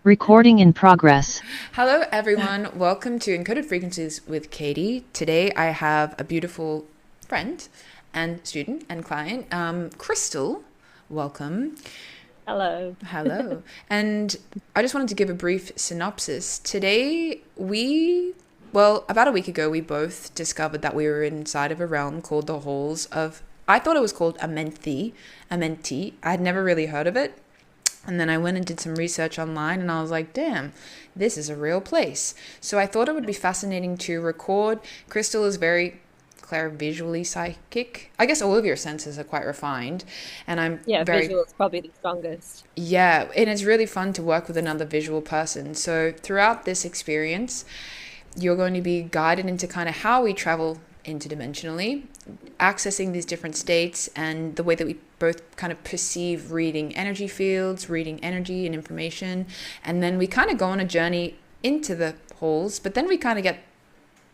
Recording in progress. Hello, everyone. Welcome to Encoded Frequencies with Katie. Today, I have a beautiful friend and student and client, Crystal. Welcome. Hello. Hello. And I just wanted to give a brief synopsis. Today, about a week ago, we both discovered that we were inside of a realm called the Halls of, I thought it was called Amenti. Amenti. I had never really heard of it. And then I went and did some research online and I was like, damn, this is a real place. So I thought it would be fascinating to record. Crystal is very clairvisually psychic. I guess all of your senses are quite refined. And I'm visual is probably the strongest. Yeah, and it's really fun to work with another visual person. So throughout this experience, you're going to be guided into kind of how we travel interdimensionally, accessing these different states and the way that we both kind of perceive reading energy fields, reading energy and information. And then we kind of go on a journey into the halls, but then we kind of get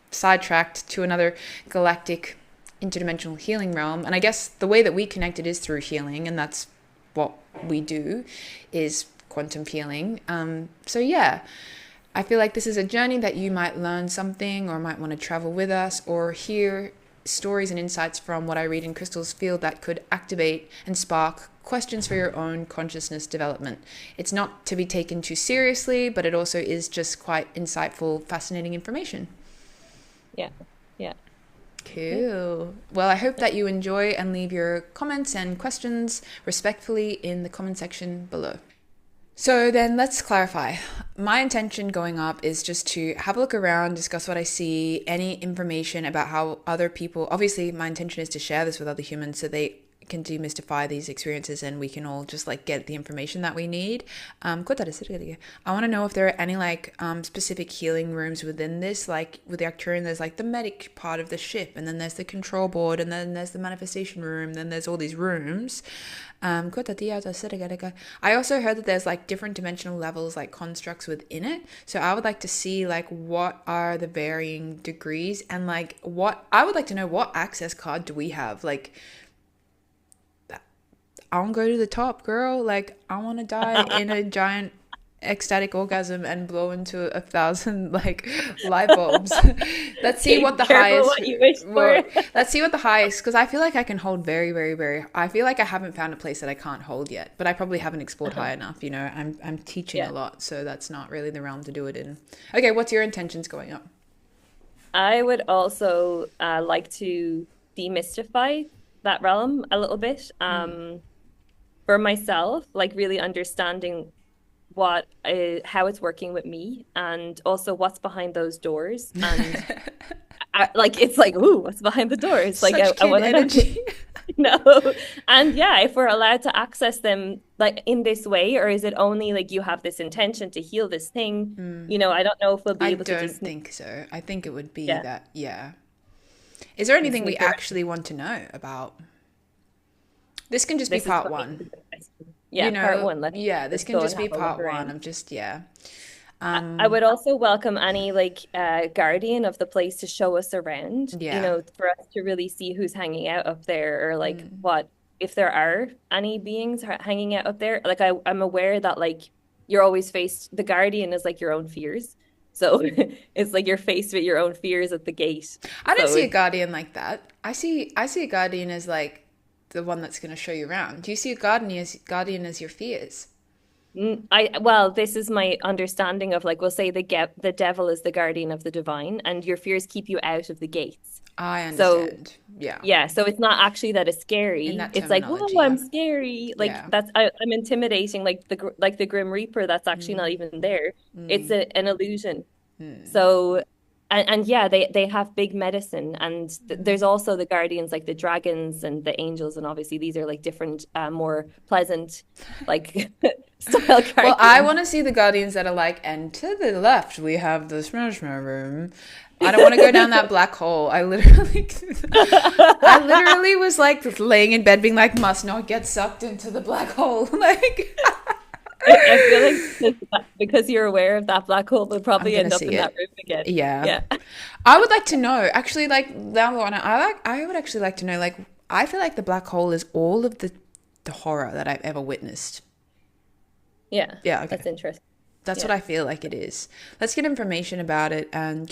sidetracked to another galactic interdimensional healing realm. And I guess the way that we connected is through healing, and that's what we do, is quantum healing. So yeah, I feel like this is a journey that you might learn something or might want to travel with us or hear stories and insights from what I read in Crystal's field that could activate and spark questions for your own consciousness development. It's not to be taken too seriously, but it also is just quite insightful, fascinating information. Yeah. Cool. Well, I hope that you enjoy and leave your comments and questions respectfully in the comment section below. So then let's clarify. My intention going up is just to have a look around, discuss what I see, any information about how other people, obviously my intention is to share this with other humans so they can demystify these experiences and we can all just like get the information that we need. I want to know if there are any specific healing rooms within this, like with the Arcturian, there's like the medic part of the ship, and then there's the control board, and then there's the manifestation room, then there's all these rooms. I also heard that there's like different dimensional levels, like constructs within it. So I would like to see like what are the varying degrees, and like what I would like to know, what access card do we have? Like, I want to go to the top, girl. Like, I want to die in a giant ecstatic orgasm and blow into 1,000 like light bulbs. Let's see what the highest. What you wish for. Let's see what the highest, because I feel like I can hold very, very, very. I feel like I haven't found a place that I can't hold yet, but I probably haven't explored high enough. You know, I'm teaching a lot, so that's not really the realm to do it in. Okay, what's your intentions going up? I would also like to demystify that realm a little bit. For myself, like really understanding how it's working with me, and also what's behind those doors, and it's like, ooh, what's behind the doors? Like, I want to know. No, and yeah, if we're allowed to access them like in this way, or is it only like you have this intention to heal this thing? You know, I don't know if we'll be able to. I don't think so. I think it would be that. Yeah. Is there anything we actually want to know about? This can just be part one. Yeah, part one. This can just be part one. I'm just, I would also welcome any guardian of the place to show us around, you know, for us to really see who's hanging out up there, or like what, if there are any beings hanging out up there. Like I'm aware that like you're always faced, the guardian is like your own fears. So it's like you're faced with your own fears at the gate. I don't see a guardian like that. I see a guardian as like the one that's going to show you around. Do you see a guardian as your fears? Well, this is my understanding of, like, we'll say the devil is the guardian of the divine, and your fears keep you out of the gates. I understand. So, yeah. So it's not actually that it's scary. It's like, oh, I'm scary. Like I'm intimidating. Like the Grim Reaper. That's actually not even there. It's an illusion. So. And yeah, they have big medicine, and there's also the guardians, like the dragons and the angels, and obviously these are like different, more pleasant, like style guardians. Well, I want to see the guardians that are like, and to the left we have the smashma room. I don't want to go down that black hole. I literally was like laying in bed, being like, must not get sucked into the black hole, like. I feel like because you're aware of that black hole, we'll probably end up in that room again. Yeah. I would like to know, actually, like, I would actually like to know, like, I feel like the black hole is all of the horror that I've ever witnessed. Yeah. Yeah. Okay. That's interesting. That's what Yeah. I feel like it is. Let's get information about it and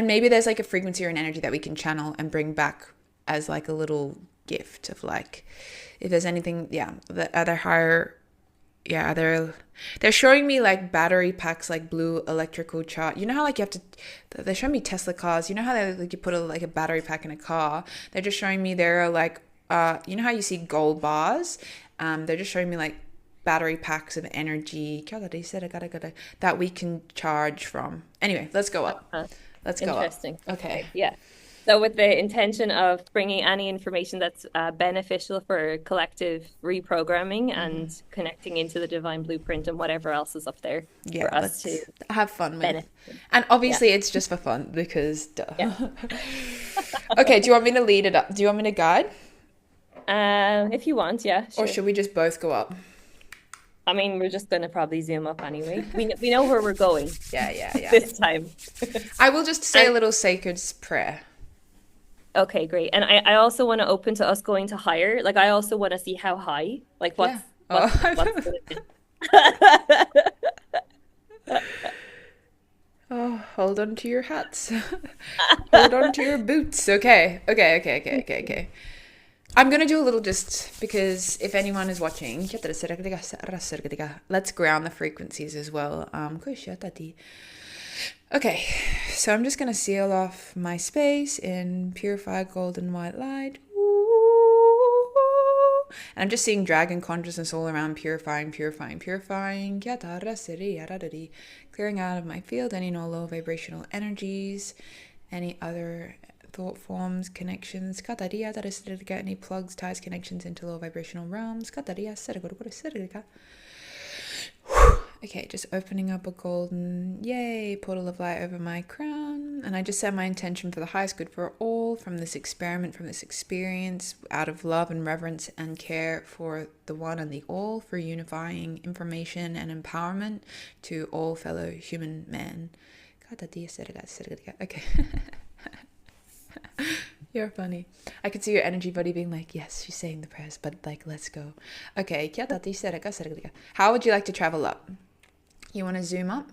maybe there's like a frequency or an energy that we can channel and bring back as like a little gift of like if there's anything, yeah, the other higher, yeah, they're showing me like battery packs, like blue electrical chart. You know how like you have to, they're showing me Tesla cars. You know how they like you put like a battery pack in a car. They're just showing me there are like you know how you see gold bars. They're just showing me like battery packs of energy that we can charge from. Anyway, let's go up. Uh, Let's go up. Interesting. Okay. Okay. Yeah. So with the intention of bringing any information that's beneficial for collective reprogramming and connecting into the divine blueprint and whatever else is up there Yeah, for us to let's have fun with. benefit. And Yeah. obviously it's just for fun because duh. Yeah. Okay, do you want me to lead it up? Do you want me to guide? If you want, yeah, Or sure. should we just both go up? I mean, we're just gonna probably zoom up anyway. We know where we're going Yeah, yeah, yeah. this time. I will just say a And little sacred prayer. okay, great. And I also want to open to us going to higher. Like I also want to see how high. Like Yeah. what's Oh, the oh, hold on to your hats. Hold on to your boots. Okay, okay, okay, okay, okay, okay. I'm gonna do a little just because if anyone is watching, let's ground the frequencies as well. Okay, so I'm just gonna seal off my space in purified golden white light. And I'm just seeing dragon consciousness all around, purifying, purifying, purifying. Clearing out of my field any no low vibrational energies, any other thought forms, connections. Any plugs, ties, connections into low vibrational realms. Okay, just opening up a golden, yay, portal of light over my crown. And I just set my intention for the highest good for all from this experiment, from this experience, out of love and reverence and care for the one and the all, for unifying information and empowerment to all fellow human men. Okay. You're funny. I could see your energy body being like, yes, she's saying the prayers, but like, let's go. Okay. How would you like to travel up? You want to zoom up?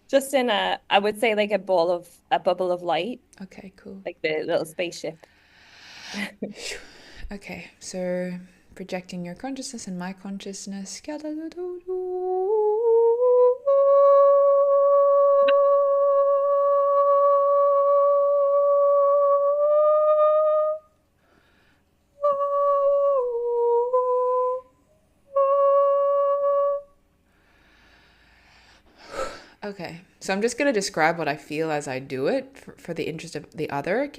just in I would say like a bubble of light, Okay, cool. like the little spaceship. Okay, so projecting your consciousness and my consciousness. Okay, so I'm just going to describe what I feel as I do it for the interest of the other.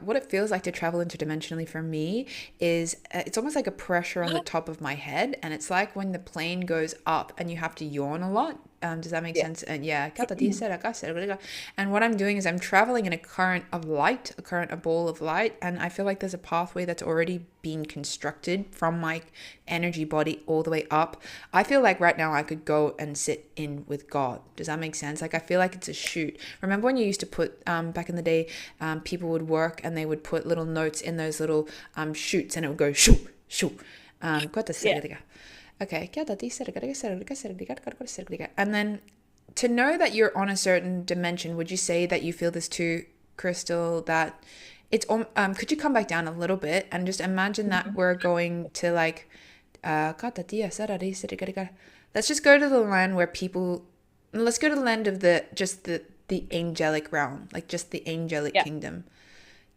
What it feels like to travel interdimensionally for me is it's almost like a pressure on the top of my head. And it's like when the plane goes up and you have to yawn a lot. Does that make Yeah. sense? And yeah. And what I'm doing is I'm traveling in a current of light, a ball of light. And I feel like there's a pathway that's already been constructed from my energy body all the way up. I feel like right now I could go and sit in with God. Does that make sense? Like I feel like it's a shoot. Remember when you used to put back in the day, people would work and they would put little notes in those little shoots and it would go shoo shoo. Yeah. Okay. And then to know that you're on a certain dimension, would you say that you feel this too, Crystal? That it's could you come back down a little bit and just imagine that we're going to like let's just go to the land where people, let's go to the land of the angelic realm, like just the angelic Yeah. kingdom.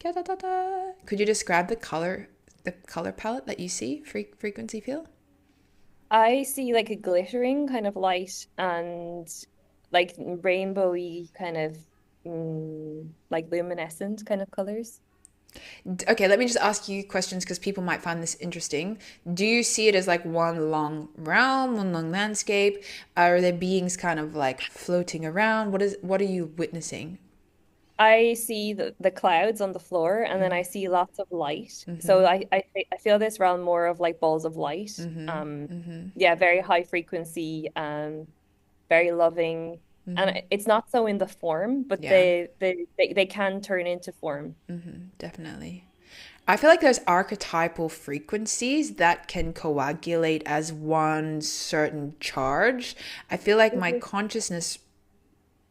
Could you describe the color palette that you see, frequency feel? I see like a glittering kind of light and like rainbowy kind of like luminescent kind of colors. Okay, let me just ask you questions because people might find this interesting. Do you see it as like one long realm, one long landscape? Are there beings kind of like floating around? What are you witnessing? I see the clouds on the floor and then I see lots of light. So I feel this realm more of like balls of light. Yeah, very high frequency, very loving. And it's not so in the form, but Yeah, they can turn into form. definitely. I feel like there's archetypal frequencies that can coagulate as one certain charge. I feel like my consciousness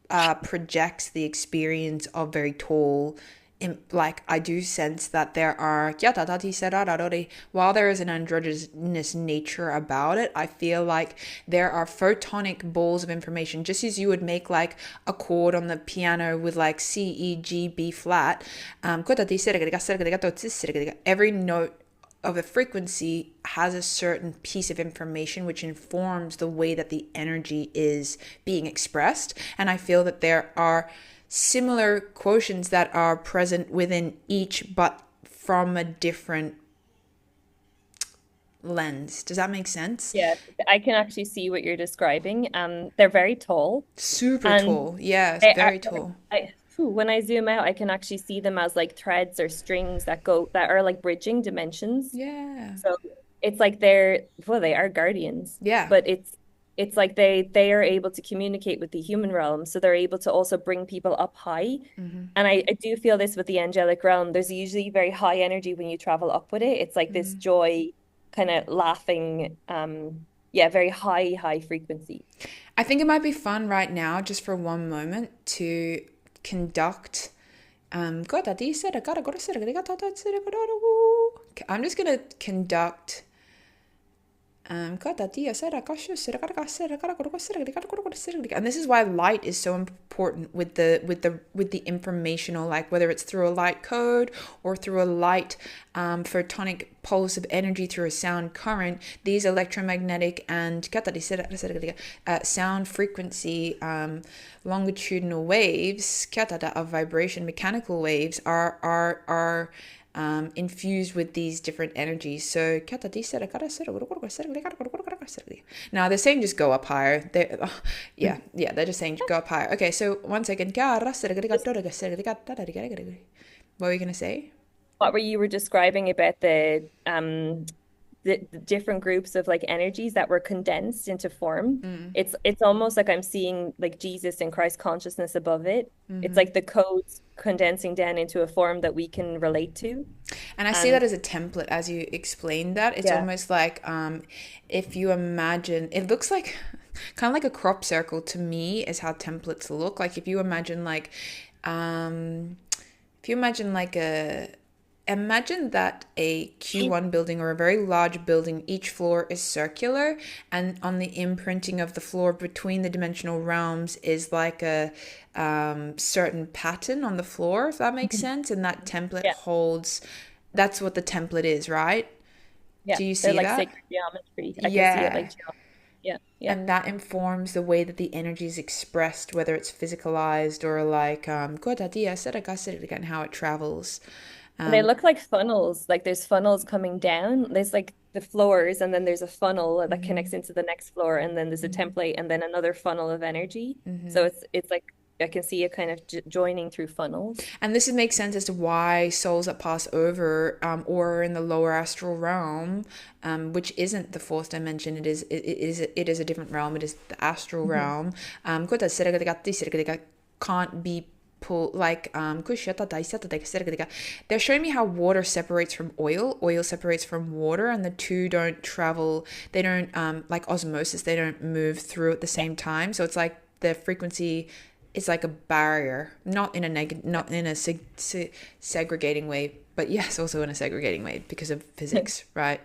projects the experience of very tall. Like I do sense that there are, while there is an androgynous nature about it, I feel like there are photonic balls of information, just as you would make like a chord on the piano with like C, E, G, B flat. Every note of the frequency has a certain piece of information which informs the way that the energy is being expressed. And I feel that there are similar quotients that are present within each, but from a different lens. Does that make sense? Yeah, I can actually see what you're describing. They're very tall. Super tall. Yeah, it's very tall. When I zoom out, I can actually see them as like threads or strings that are like bridging dimensions. Yeah. So it's like they are guardians. Yeah. But it's like they are able to communicate with the human realm, so they're able to also bring people up high. And I do feel this with the angelic realm. There's usually very high energy when you travel up with it. It's like this joy, kind of laughing, very high frequency. I think it might be fun right now, just for one moment, to conduct I'm just gonna conduct and this is why light is so important with the informational, like whether it's through a light code or through a light photonic pulse of energy through a sound current. These electromagnetic and sound frequency longitudinal waves of vibration, mechanical waves are infused with these different energies. So now they're saying just go up higher. They're just saying go up higher. Okay, so 1 second. What were you gonna say? What you were describing about the different groups of like energies that were condensed into form. It's almost like I'm seeing like Jesus and Christ consciousness above it. It's like the codes condensing down into a form that we can relate to. And I see that as a template as you explained that. It's almost like if you imagine, it looks like kind of like a crop circle to me is how templates look. Like if you imagine imagine that a Q1 building or a very large building, each floor is circular, and on the imprinting of the floor between the dimensional realms is like a certain pattern on the floor, if that makes sense. And that template holds, that's what the template is, right? Yeah. Do you see like that? Sacred geometry. I can see it like geometry. Yeah. And that informs the way that the energy is expressed, whether it's physicalized or like and how it travels. They look like funnels. Like there's funnels coming down. There's like the floors, and then there's a funnel that connects into the next floor, and then there's a template, and then another funnel of energy. So it's like I can see it kind of joining through funnels. And this makes sense as to why souls that pass over or in the lower astral realm, which isn't the fourth dimension, it is a different realm. It is the astral realm. Can't be pull, like they're showing me how water separates from oil separates from water, and the two don't travel, they don't like osmosis, they don't move through at the same time. So it's like the frequency is like a barrier, not in a segregating way, but yes, also in a segregating way because of physics. Right?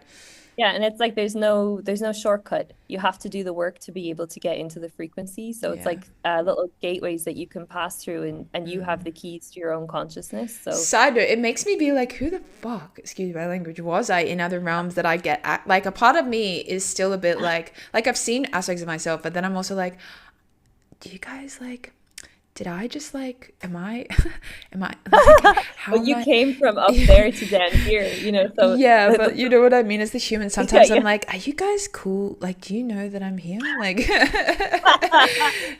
Yeah, and it's like there's no shortcut. You have to do the work to be able to get into the frequency. So it's like little gateways that you can pass through, and you have the keys to your own consciousness. So side note, it makes me be like, who the fuck, excuse my language, was I in other realms that I get at? Like a part of me is still a bit like I've seen aspects of myself, but then I'm also like, do you guys like, did I just like, am I like, how well, you came from up there to down here, so yeah, but you know what I mean, as the human, sometimes I'm like, are you guys cool? Like, do you know that I'm here? Like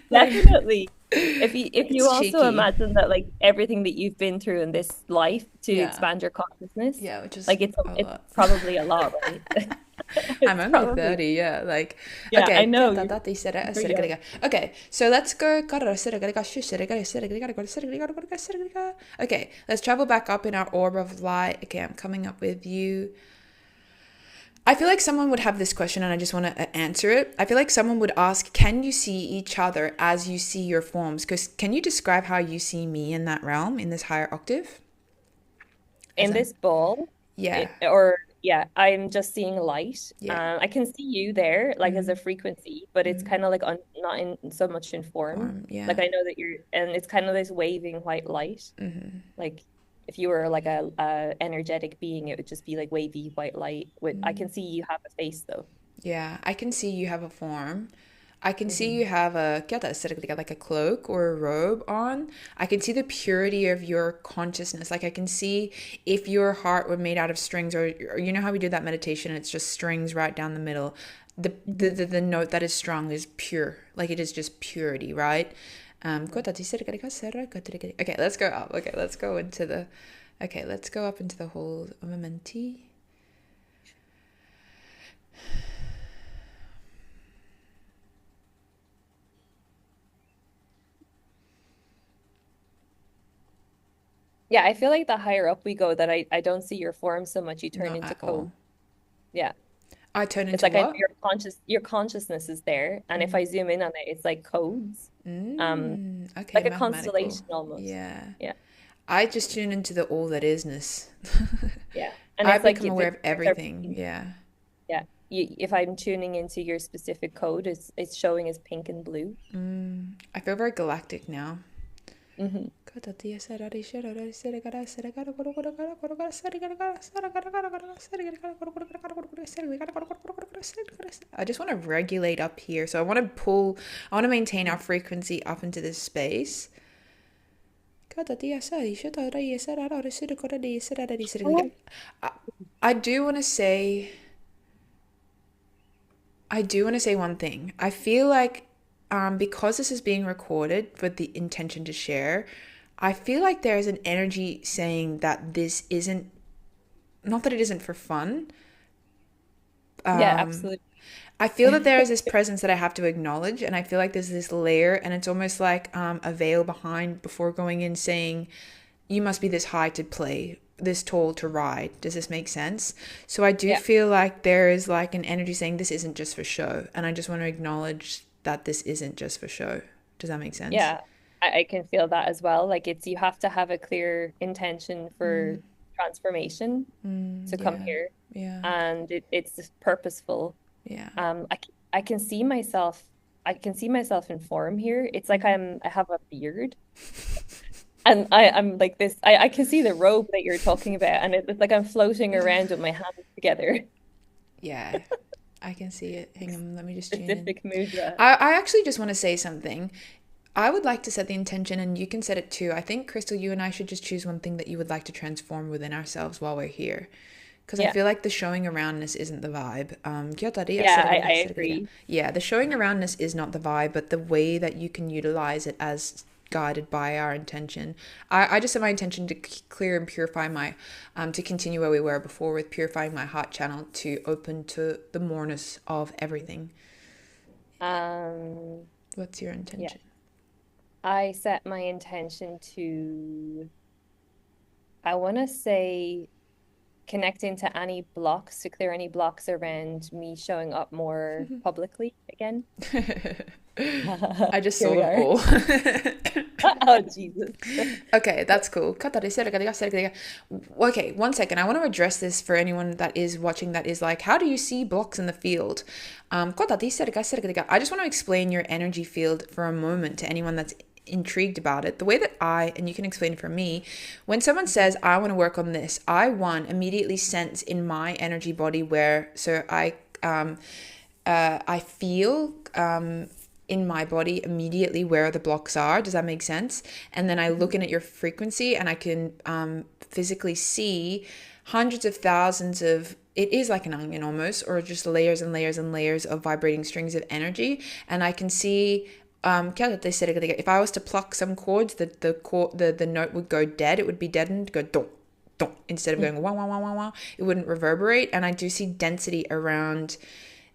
definitely. If you It's also cheeky. imagine that like everything that you've been through in this life to Yeah. expand your consciousness, Yeah, which is like it's a it's lot. probably a lot, right? I'm It's only probably 30, yeah. Like, yeah, I okay. know you're super young. Okay, so let's go. Okay, let's travel back up in our orb of light. Okay, I'm coming up with you. I feel like someone would have this question and I just want to answer it. I feel like someone would ask, can you see each other as you see your forms? Because can you describe how you see me in that realm, in this higher octave? As In I'm, this ball, yeah, or yeah, I'm just seeing light. yeah. I can see you there, like as a Mm, frequency, but it's mm, kind of like not in so much in form. form, yeah. Like I know that you're, and it's kind of this waving white light. Mm-hmm, Like if you were like a energetic being, it would just be like wavy white light. With I mm. can see you have a face though. Yeah, I can see you have a form. I can see Hmm. you have like a cloak or a robe on. I can see the purity of your consciousness. Like I can see if your heart were made out of strings, or you know how we do that meditation, it's just strings right down the middle. Hmm. The note that is strung is pure. Like it is just purity, right? Okay, let's go up. Okay, let's go up into the whole of Amenti. Yeah, I feel like the higher up we go, that I don't see your form so much. You turn Not into at code. all. Yeah. I turn It's into like I know what? your consciousness is there, and if I zoom in on it, it's like codes, um, Okay, like a mathematical. constellation almost. Yeah. Yeah, I just tune into the all that isness. yeah, and I it's like become the aware of colors are everything. pink. Yeah. Yeah, if I'm tuning into your specific code, it's showing as pink and blue. I feel very galactic now. Hmm. I just want to regulate up here. So I want to maintain our frequency up into this space. Oh, I, I do want to say I do want to say one thing. I feel like because this is being recorded with the intention to share, I feel like there is an energy saying that this isn't, not that it isn't for fun. yeah, absolutely. I feel that there is this presence that I have to acknowledge, and I feel like there's this layer, and it's almost like a veil behind before going in saying, you must be this high to play, this tall to ride. Does this make sense? So I do Yeah, feel like there is like an energy saying this isn't just for show, and I just want to acknowledge that this isn't just for show. Does that make sense? yeah, I can feel that as well. Like it's you have to have a clear intention for transformation to come Yeah, here, yeah, and it's just purposeful. yeah. I can see myself. I can see myself in form here. It's like I have a beard, and I'm like this. I can see the robe that you're talking about, and it's like I'm floating around with my hands together. Yeah, I can see it. Hang on, let me just tune in. Specific mudra. I actually just want to say something. I would like to set the intention, and you can set it too. I think, Crystal, you and I should just choose one thing that you would like to transform within ourselves while we're here. Because I Yeah, feel like the showing aroundness isn't the vibe. yeah, I agree. Yeah, the showing aroundness is not the vibe, but the way that you can utilize it as guided by our intention. I just have my intention to clear and purify to continue where we were before with purifying my heart channel to open to the moreness of everything. Um, What's your yeah, intention? I set my intention to, I want to say, connecting to any blocks, to clear any blocks around me showing up more publicly again. I just Here saw we them are. all. Oh, Jesus. Okay, that's cool. Okay, one second. I want to address this for anyone that is watching that is like, how do you see blocks in the field? I just want to explain your energy field for a moment to anyone that's intrigued about it. The way that and you can explain it for me, when someone says, I want to work on this, immediately sense in my energy body I feel in my body immediately where the blocks are. Does that make sense? And then I look in at your frequency and I can physically see hundreds of thousands of, it is like an onion almost, or just layers and layers and layers of vibrating strings of energy. And I can see if I was to pluck some chords, the note would go dead. It would be deadened, go dong, dong, instead of going wah, wah, wah, wah, wah. It wouldn't reverberate. And I do see density around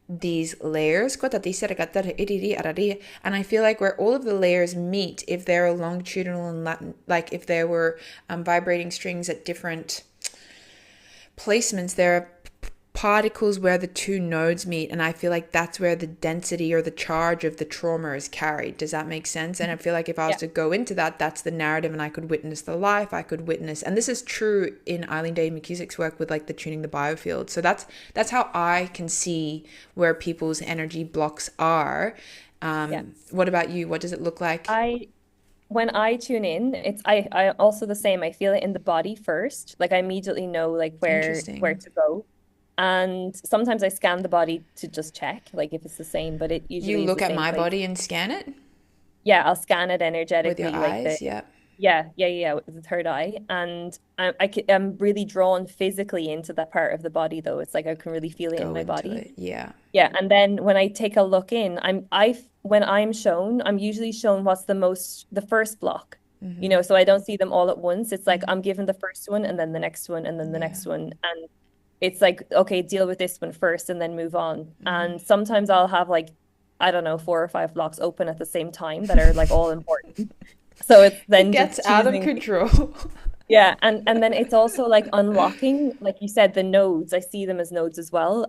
these layers. And I feel like where all of the layers meet, if they're longitudinal and Latin, like if there were vibrating strings at different placements, there are particles where the two nodes meet, and I feel like that's where the density or the charge of the trauma is carried. Does that make sense? And I feel like if I was to go into that, that's the narrative, and I could witness the life, I could witness, and this is true in Eileen Day McCusick's work with like the tuning the biofield. So that's how I can see where people's energy blocks are. What about you? What does it look like? When I tune in, I also the same. I feel it in the body first. Like I immediately know like where to go. And sometimes I scan the body to just check, like if it's the same, but it usually You is look the at same my place. body and scan it Yeah, I'll scan it energetically, with your like eyes? Yeah. with the third eye, and I'm really drawn physically into that part of the body, though. It's like I can really feel it in Go my into body. it. Yeah. Yeah, and then when I take a look in, when I'm shown, I'm usually shown what's the first block. So I don't see them all at once. It's like I'm given the first one and then the next one and then the Yeah. next one. And it's like, okay, deal with this one first and then move on. And sometimes I'll have like, I don't know, 4 or 5 blocks open at the same time that are like all important. So it's It then gets just out of choosing. control. Yeah, and then it's also like unlocking, like you said, the nodes. I see them as nodes as well.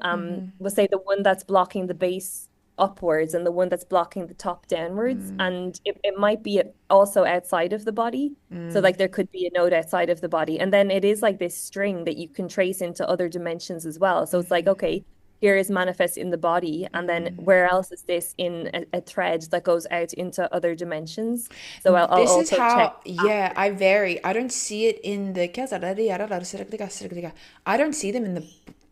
We'll say the one that's blocking the base upwards and the one that's blocking the top downwards. And it might be also outside of the body. So like there could be a node outside of the body. And then it is like this string that you can trace into other dimensions as well. So it's like, okay, here is manifest in the body. And then where else is this in a thread that goes out into other dimensions? So I'll This is also check. how, yeah, I vary. I don't see it in the. I don't see them in the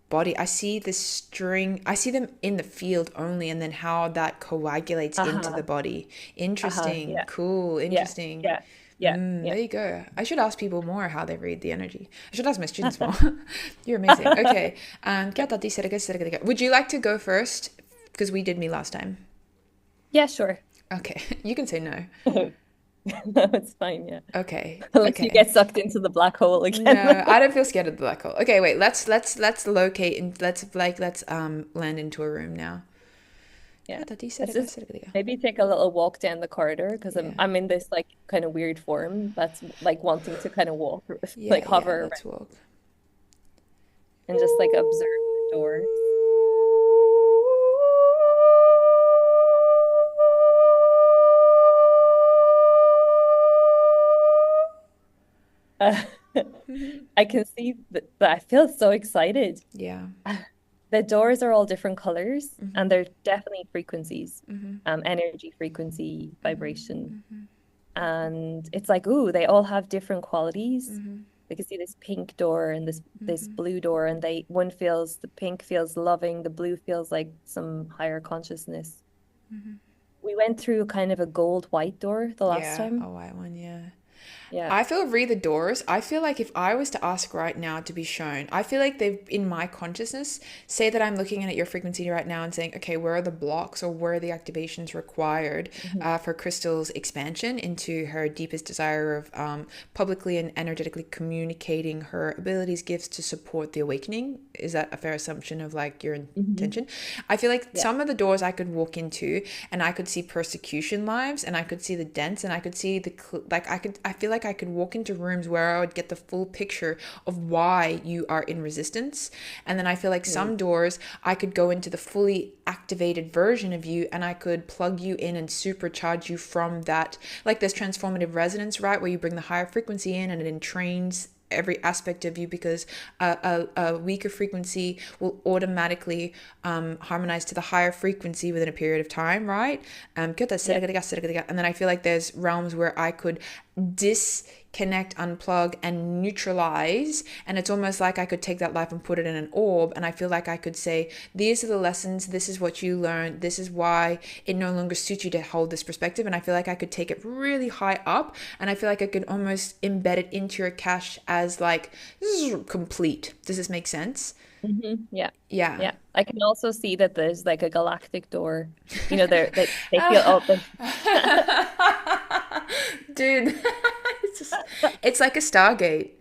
body. I see the string. I see them in the field only, and then how that coagulates into the body. Interesting. Yeah. Cool. Yeah. Interesting. Yeah. Yeah. There you go. I should ask people more how they read the energy. I should ask my students more. You're amazing. Okay. Would you like to go first? Because we did me last time. Yeah, sure. Okay. You can say no. No, it's fine, yeah. Okay. Unless you get sucked into the black hole again. No, I don't feel scared of the black hole. Okay, wait. Let's locate and let's land into a room now. Yeah. Maybe take a little walk down the corridor because I'm in this like kind of weird form that's like wanting to kind of walk, like hover let's walk. and just like observe the doors. I can see that I feel so excited. Yeah. The doors are all different colors and they're definitely frequencies, energy, frequency, vibration. And it's like, ooh, they all have different qualities. You can see this pink door and this blue door, and the pink feels loving, the blue feels like some higher consciousness. We went through kind of a gold white door the last time. A white one, yeah. Yeah. I feel read the doors. I feel like if I was to ask right now to be shown, I feel like they've, in my consciousness, say that I'm looking at your frequency right now and saying, okay, where are the blocks or where are the activations required for Crystal's expansion into her deepest desire of publicly and energetically communicating her abilities, gifts to support the awakening? Is that a fair assumption of like your intention? I feel like some of the doors I could walk into and I could see persecution lives and I could see the dents and I could see I feel like I could walk into rooms where I would get the full picture of why you are in resistance. And then I feel like some doors I could go into the fully activated version of you and I could plug you in and supercharge you from that. Like there's transformative resonance, right? Where you bring the higher frequency in and it entrains every aspect of you, because a weaker frequency will automatically harmonize to the higher frequency within a period of time, right? And then I feel like there's realms where I could disconnect, unplug, and neutralize, and it's almost like I could take that life and put it in an orb, and I feel like I could say, these are the lessons, this is what you learned, this is why it no longer suits you to hold this perspective. And I feel like I could take it really high up, and I feel like I could almost embed it into your cache as like, this is complete. Does this make sense? Yeah. Yeah. Yeah. I can also see that there's like a galactic door. They feel open. Dude, it's just, it's like a Stargate.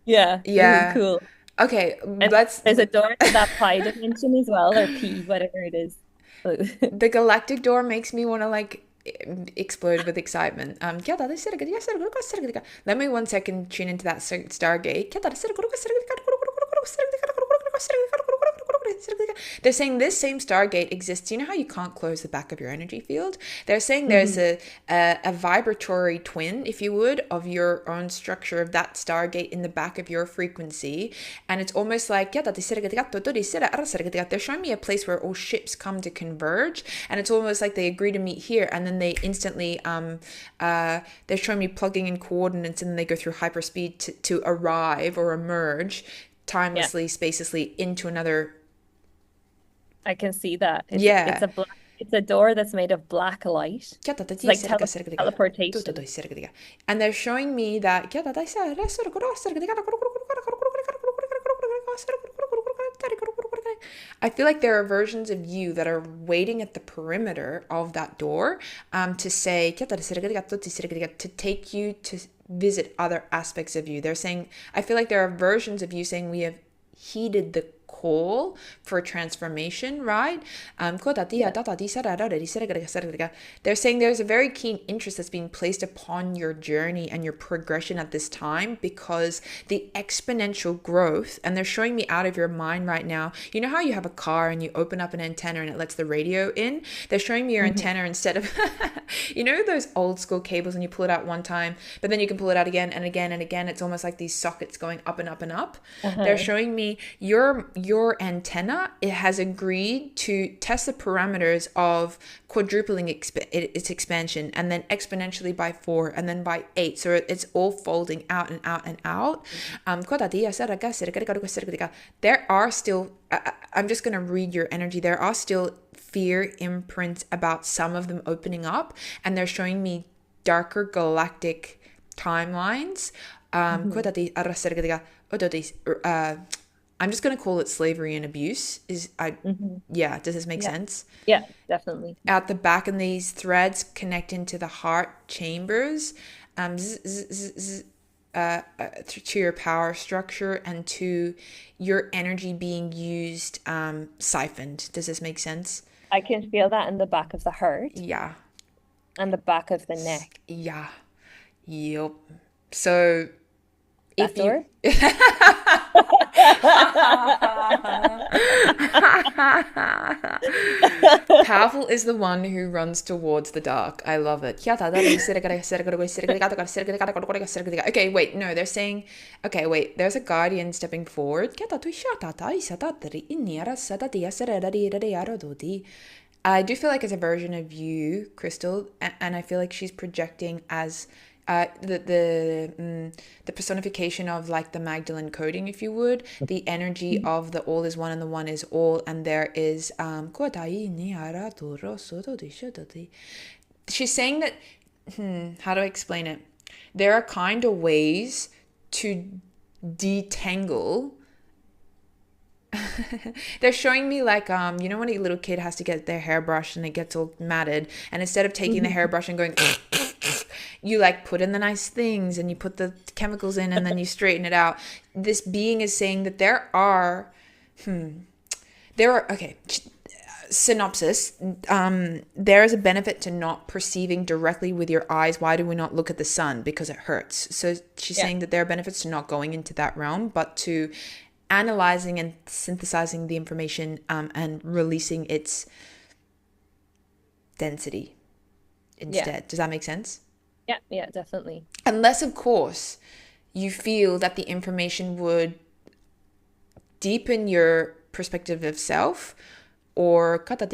Yeah, this is Yeah. cool. Okay, And let's. there's a door to that pi dimension as well, or p, whatever it is. The galactic door makes me want to like explode with excitement. Let me 1 second tune into that Stargate. They're saying this same Stargate exists. You know how you can't close the back of your energy field? They're saying there's Mhm. a vibratory twin, if you would, of your own structure of that Stargate in the back of your frequency. And it's almost like they're showing me a place where all ships come to converge. And it's almost like they agree to meet here, and then they instantly they're showing me plugging in coordinates, and then they go through hyperspeed to arrive or emerge Yeah, timelessly, spaciously into another. I can see that. It's Yeah. a black, it's a door that's made of black light. It's like teleportation. And they're showing me that I feel like there are versions of you that are waiting at the perimeter of that door to say, to take you to visit other aspects of you. They're saying, I feel like there are versions of you saying, we have heeded the call for transformation, right? Yeah. They're saying there's a very keen interest that's being placed upon your journey and your progression at this time because the exponential growth, and they're showing me out of your mind right now. You know how you have a car and you open up an antenna and it lets the radio in? They're showing me your Mhm. antenna instead of, you know, those old school cables and you pull it out one time, but then you can pull it out again and again and again. It's almost like these sockets going up and up and up. They're Uh-huh. showing me your antenna, it has agreed to test the parameters of quadrupling its expansion, and then exponentially by 4, and then by 8. So it's all folding out and out and out. There are still, I'm just going to read your energy. There are still fear imprints about some of them opening up, and they're showing me darker galactic timelines. Mhm. I'm just going to call it slavery and abuse. Mhm. Yeah, does this make Yeah. sense? Yeah, definitely. At the back, and these threads connect into the heart chambers, to your power structure and to your energy being used, siphoned. Does this make sense? I can feel that in the back of the heart Yeah. and the back of the neck. Yeah. Yep. So That if you door? Powerful is the one who runs towards the dark. I love it. Okay, wait, no, they're saying, okay, wait, there's a guardian stepping forward. I do feel like it's a version of you, Crystal, and I feel like she's projecting as the personification of like the Magdalene coding, if you would, the energy of the all is one and the one is all, and there is she's saying that, how do I explain it? There are kind of ways to detangle. They're showing me like, you know when a little kid has to get their hair brushed and it gets all matted, and instead of taking the Mhm. hairbrush and going you like put in the nice things and you put the chemicals in and then you straighten it out. This being is saying that okay, synopsis. There is a benefit to not perceiving directly with your eyes. Why do we not look at the sun? Because it hurts. So she's Yeah. saying that there are benefits to not going into that realm, but to analyzing and synthesizing the information, and releasing its density Yeah. instead. Does that make sense? Yeah. Yeah, definitely. Unless, of course, you feel that the information would deepen your perspective of self, or I-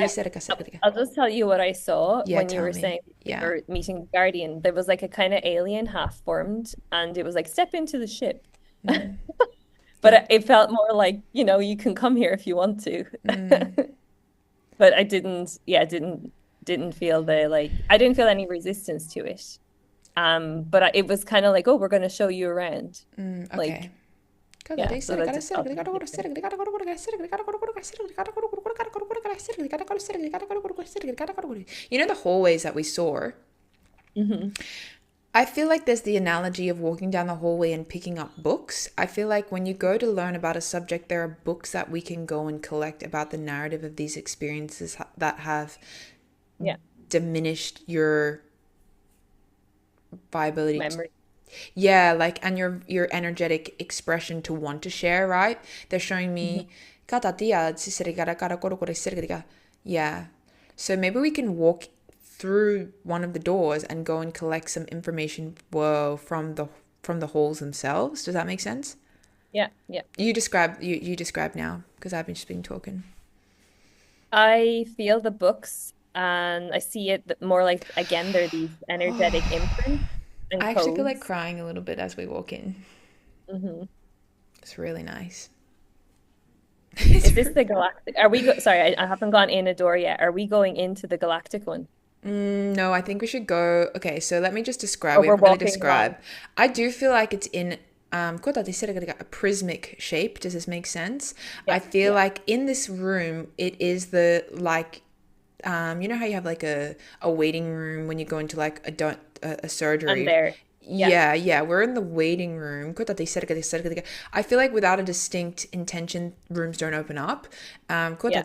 I'll just tell you what I saw yeah, when you tell were me. saying you Yeah. were meeting the Guardian. There was like a kind of alien half formed, and it was like, step into the ship. Yeah. But it felt more like, you can come here if you want to. But I didn't, yeah, didn't feel I didn't feel any resistance to it. But it was kind of like, oh, we're going to show you around. Okay. Like, Yeah, so that just helps me. You know the hallways that we saw? Hmm. I feel like there's the analogy of walking down the hallway and picking up books. I feel like when you go to learn about a subject, there are books that we can go and collect about the narrative of these experiences that have Yeah, diminished your viability. memory. Yeah, like, and your energetic expression to want to share, right? They're showing Hmm. me yeah. So maybe we can walk through one of the doors and go and collect some information, whoa, from the halls themselves. Does that make sense? Yeah, yeah. You describe now because I've just been talking. I feel the books and I see it more like, again, they're these energetic imprints and I actually feel like codes. crying a little bit as we walk in. Hmm. It's really nice. Is this the galactic? Are we sorry, I haven't gone in a door yet. Are we going into the galactic one? No, I think we should go. Okay, so let me just describe. Or We we're haven't really walking described. along? I do feel like it's in a prismic shape. Does this make sense? I Yeah, feel yeah. like in this room, it is the like you know how you have like a waiting room when you go into like a I'm surgery. there. Yeah, Yeah, yeah, we're in the waiting room. I feel like without a distinct intention, rooms don't open up. yeah.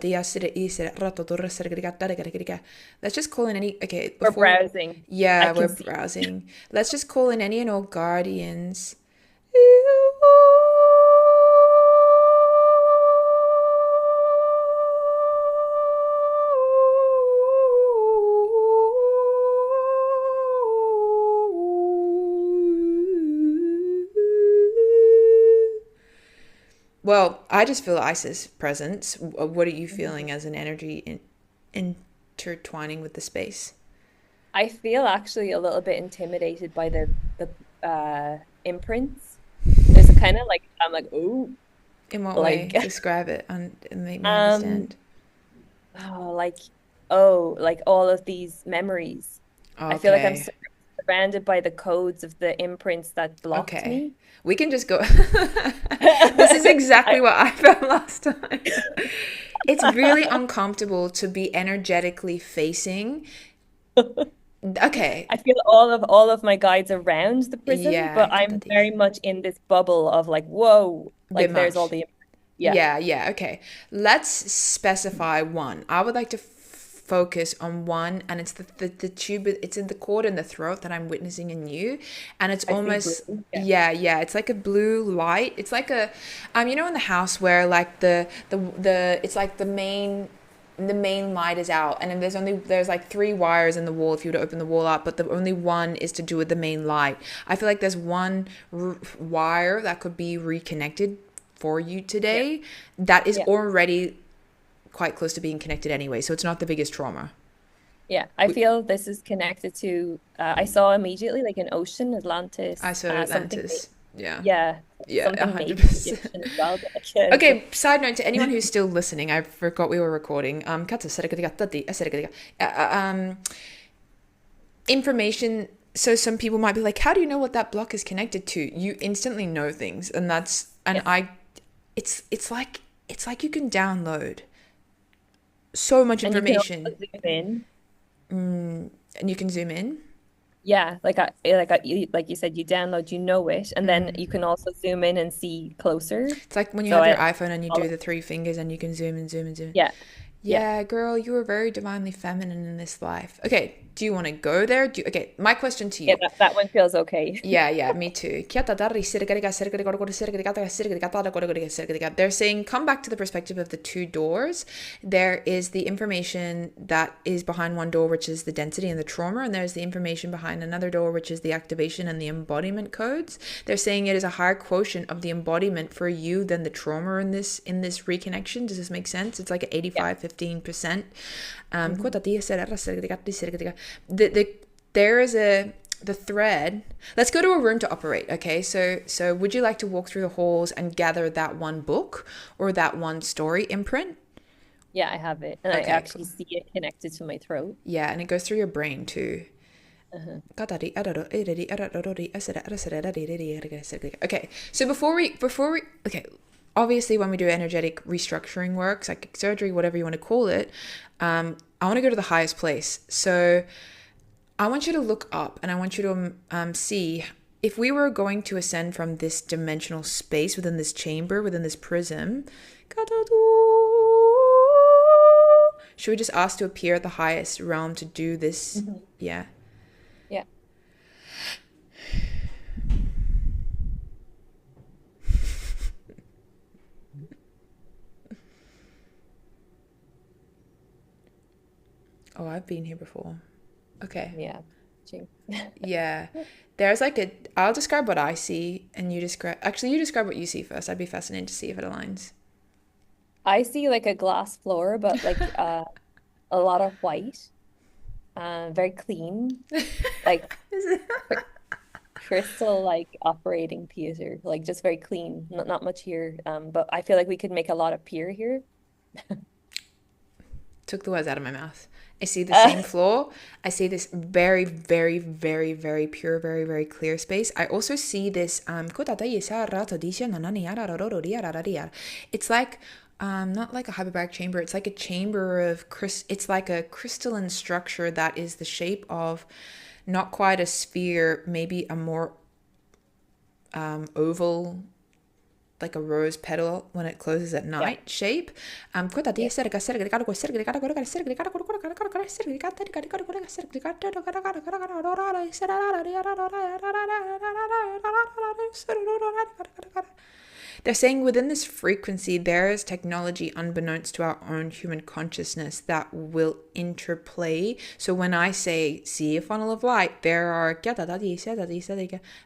Let's just call in any. Okay, We're before. browsing. I Yeah, we're can see. browsing. Let's just call in any and all guardians. Well, I just feel Isis' presence. What are you feeling as an energy intertwining with the space? I feel actually a little bit intimidated by the imprints. There's a kind of like I'm like, oh, In what like way? Describe it and make me um understand. oh like oh like all of these memories. I feel like I'm Okay. surrounded by the codes of the imprints that blocked Okay. me. We can just go. This is exactly I what I felt last time. It's really uncomfortable to be energetically facing. Okay. I feel all of my guides around the prison, Yeah, but I'm very much in this bubble of like, whoa, bit like there's all much. the yeah. Yeah, yeah, okay. Let's specify one. I would like to focus on one, and it's the tube, it's in the cord in the throat that I'm witnessing in you. And it's I see almost, blue. Yeah. yeah, yeah, it's like a blue light. It's like a, you know, in the house where like it's like the main light is out, and then there's like three wires in the wall if you were to open the wall up, but the only one is to do with the main light. I feel like there's one wire that could be reconnected for you Yeah. today that is Yeah. already quite close to being connected anyway, so it's not the biggest trauma. Yeah. I feel this is connected to I saw immediately like an ocean, I Atlantis, saw something Atlantis. Yeah, yeah, yeah, something maybe 100%. Egyptian as well, but I can't. Okay, side note to anyone who's still listening, I forgot we were recording. Information. So some people might be like, how do you know what that block is connected to? You instantly know things, and that's and Yes. I it's like you can download so much And you can also information, zoom in. and you can zoom in. Yeah, like you said, you download, you know it, and then you can also zoom in and see closer. It's like when you So have your I iPhone and you all do of the three fingers and you can zoom and zoom and zoom. yeah, yeah, Yeah, girl, you are very divinely feminine in this life. Okay, do you want to go there? Okay, my question to yeah. you. That one feels okay. Yeah, yeah, me too. They're saying come back to the perspective of the two doors. There is the information that is behind one door, which is the density and the trauma, and there's the information behind another door, which is the activation and the embodiment codes. They're saying it is a higher quotient of the embodiment for you than the trauma in this reconnection. Does this make sense? It's like an Yeah. 85-15%. Hmm. There is the thread. Let's go to a room to operate. Okay, so would you like to walk through the halls and gather that one book or that one story imprint? Yeah, I have it, and I Okay, actually cool. see it connected to my throat. Yeah, and it goes through your brain too. Uh-huh. Okay, so okay, obviously when we do energetic restructuring work, psychic surgery, whatever you want to call it, I want to go to the highest place. So I want you to look up and I want you to see if we were going to ascend from this dimensional space within this chamber, within this prism, should we just ask to appear at the highest realm to do this? Mm-hmm. Yeah. Yeah. Oh, I've been here before. Okay. Yeah. Yeah. There's like I'll describe what I see and you describe what you see first. I'd be fascinated to see if it aligns. I see like a glass floor, but like a lot of white, very clean, like crystal like operating theater, like just very clean, not much here. But I feel like we could make a lot of pier here. Took the words out of my mouth. I see the same floor. I see this very, very, very, very pure, very, very clear space. I also see this it's like not like a hyperbaric chamber. It's like a chamber of it's like a crystalline structure that is the shape of not quite a sphere, maybe a more oval, like a rose petal when it closes at night shape. They're saying within this frequency, there is technology unbeknownst to our own human consciousness that will interplay. So when I say, see a funnel of light, there are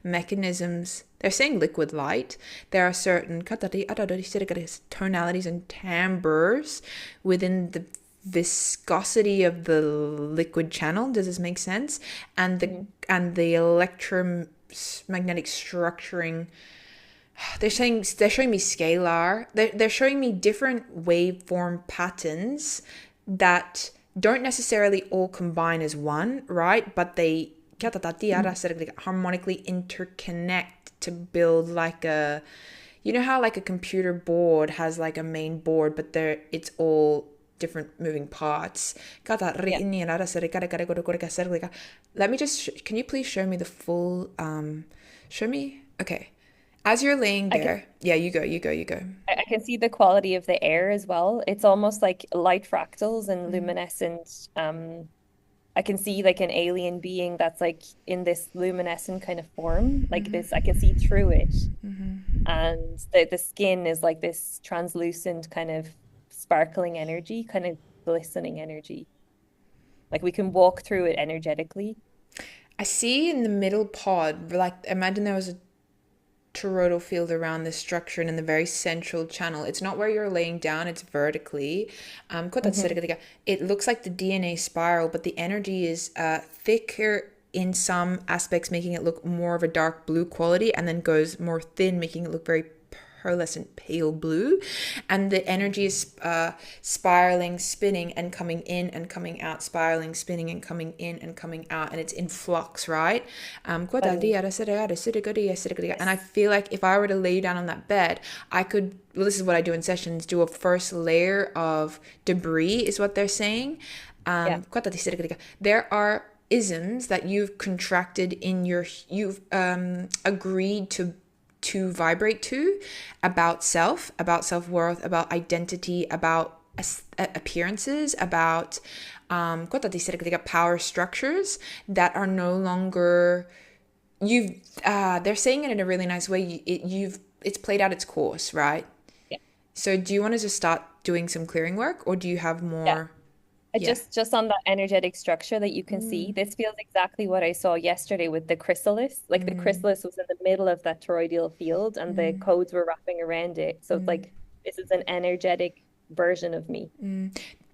mechanisms. They're saying liquid light. There are certain tonalities and timbres within the viscosity of the liquid channel. Does this make sense? And the electromagnetic structuring. They're showing me scalar. They're showing me different waveform patterns that don't necessarily all combine as one, right? But they harmonically interconnect to build like a, you know how like a computer board has like a main board, but it's all different moving parts. Let me just, can you please show me the full, show me, okay. As you're laying there, you go. I can see the quality of the air as well. It's almost like light fractals and luminescent. I can see like an alien being that's like in this luminescent kind of form, like this. I can see through it, and the skin is like this translucent kind of sparkling energy, kind of glistening energy. Like we can walk through it energetically. I see in the middle pod, like imagine there was a toroidal field around this structure and in the very central channel. It's not where you're laying down, it's vertically. It looks like the DNA spiral, but the energy is thicker in some aspects, making it look more of a dark blue quality, and then goes more thin, making it look very pearlescent pale blue. And the energy is spiraling, spinning and coming in and coming out, spiraling, spinning and coming in and coming out, and it's in flux, right? And I feel like if I were to lay down on that bed, I could, well, this is what I do in sessions, do a first layer of debris is what they're saying. There are isms that you've contracted in you've agreed to vibrate to, about self-worth, about identity, about appearances, about power structures that are no longer, they're saying it in a really nice way, it's played out its course, right? Yeah. So do you want to just start doing some clearing work, or do you have more? Just on that energetic structure that you can see, this feels exactly what I saw yesterday with the chrysalis. Like the chrysalis was in the middle of that toroidal field and the codes were wrapping around it. So it's like, this is an energetic version of me.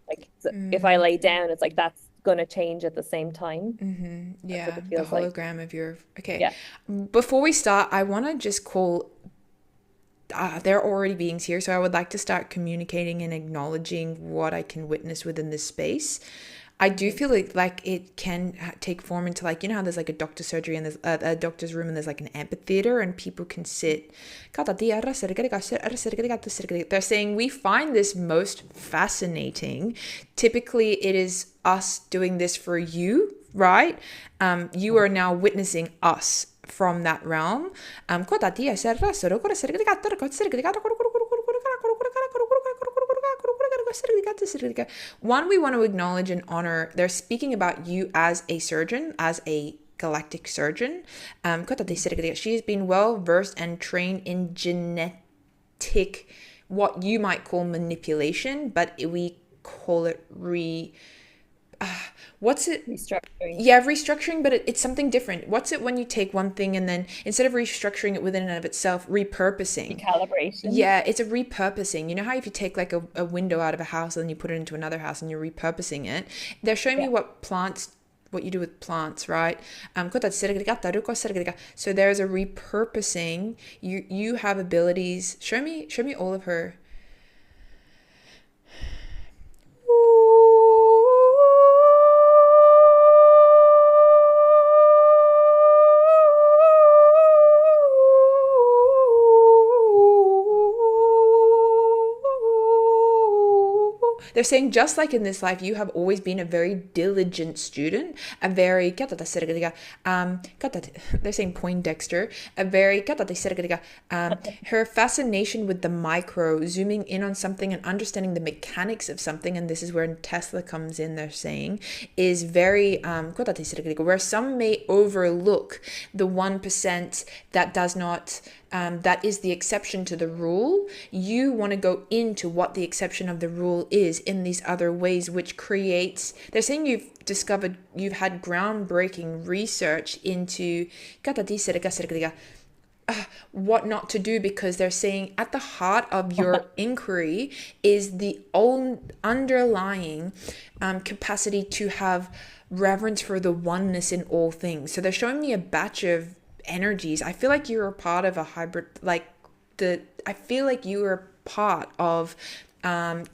Like so if I lay down, it's like that's going to change at the same time. Yeah, the hologram like. Of your, okay. Yeah. Before we start, I want to just call, there are already beings here, so I would like to start communicating and acknowledging what I can witness within this space. I do feel like it can take form into like, you know how there's like a doctor's surgery and there's a doctor's room and there's like an amphitheater and people can sit. They're saying we find this most fascinating. Typically it is us doing this for you, right? You are now witnessing us from that realm. One, we want to acknowledge and honor, they're speaking about you as a surgeon, as a galactic surgeon. She has been well versed and trained in genetic, what you might call manipulation, but we call it restructuring. Yeah, restructuring, but it's something different. What's it when you take one thing and then instead of restructuring it within and of itself, repurposing? Calibration. Yeah, it's a repurposing. You know how if you take like a window out of a house and then you put it into another house and you're repurposing it? They're showing me what you do with plants, right? So there's a repurposing. You have abilities. Show me all of her. They're saying just like in this life, you have always been a very diligent student, a very, they're saying Poindexter, a very, her fascination with the micro, zooming in on something and understanding the mechanics of something, and this is where Tesla comes in, they're saying, is very, where some may overlook the 1% that does not, that is the exception to the rule. You want to go into what the exception of the rule is in these other ways, which creates, they're saying you've had groundbreaking research into what not to do, because they're saying at the heart of your inquiry is the old underlying capacity to have reverence for the oneness in all things. So they're showing me a batch of energies. I feel like you're a part of a hybrid, I feel like you are part of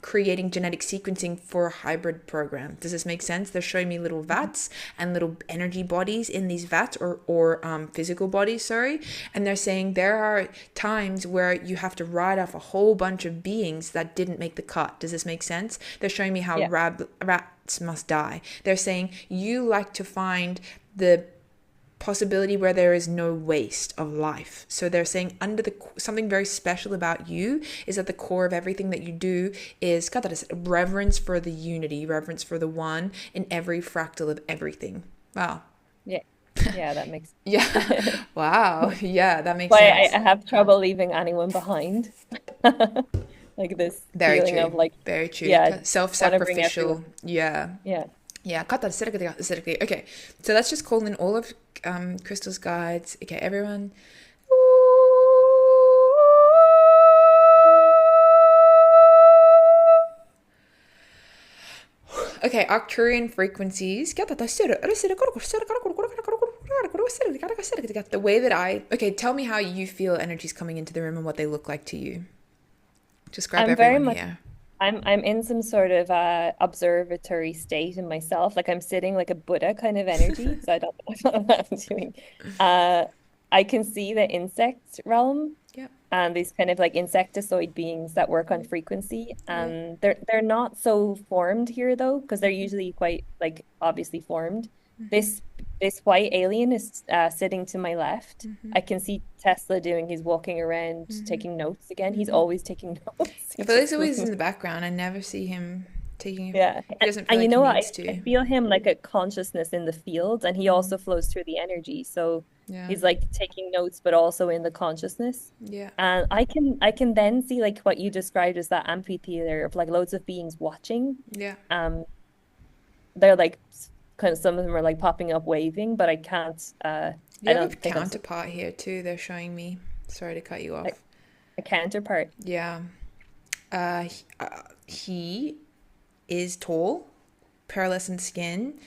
creating genetic sequencing for a hybrid program. Does this make sense? They're showing me little vats and little energy bodies in these vats, or physical bodies, sorry. And they're saying there are times where you have to write off a whole bunch of beings that didn't make the cut. Does this make sense? They're showing me how rats must die. They're saying you like to find the possibility where there is no waste of life. So they're saying something very special about you is at the core of everything that you do is reverence for the unity, reverence for the one in every fractal of everything. Wow. Yeah, that makes sense. Yeah. Wow. Yeah, that makes sense. I have trouble leaving anyone behind. Like this very feeling true. of like, very true. Yeah, Self-sacrificial. Yeah. Okay, so let's just call in all of Crystal's guides. Okay, everyone. Okay, Arcturian frequencies. The way that tell me how you feel energies coming into the room and what they look like to you. Describe everyone here. I'm in some sort of observatory state in myself. Like I'm sitting like a Buddha kind of energy. So I don't know what I'm doing. I can see the insect realm. Yep. And these kind of like insectoid beings that work on frequency. And they're not so formed here though, because they're usually quite like obviously formed. Mm-hmm. This white alien is sitting to my left. Mm-hmm. I can see Tesla he's walking around taking notes again. He's always taking notes. But he's always in the background. I never see him taking He doesn't feel and like you know he what? needs to. I feel him like a consciousness in the field, and he also flows through the energy. So he's like taking notes, but also in the consciousness. Yeah. And I can then see like what you described as that amphitheater of like loads of beings watching. Yeah. They're like kind of, some of them are like popping up waving, but I can't I don't think counterpart here too. They're showing me. Sorry to cut you off. A counterpart. Yeah. He is tall, pearlescent skin.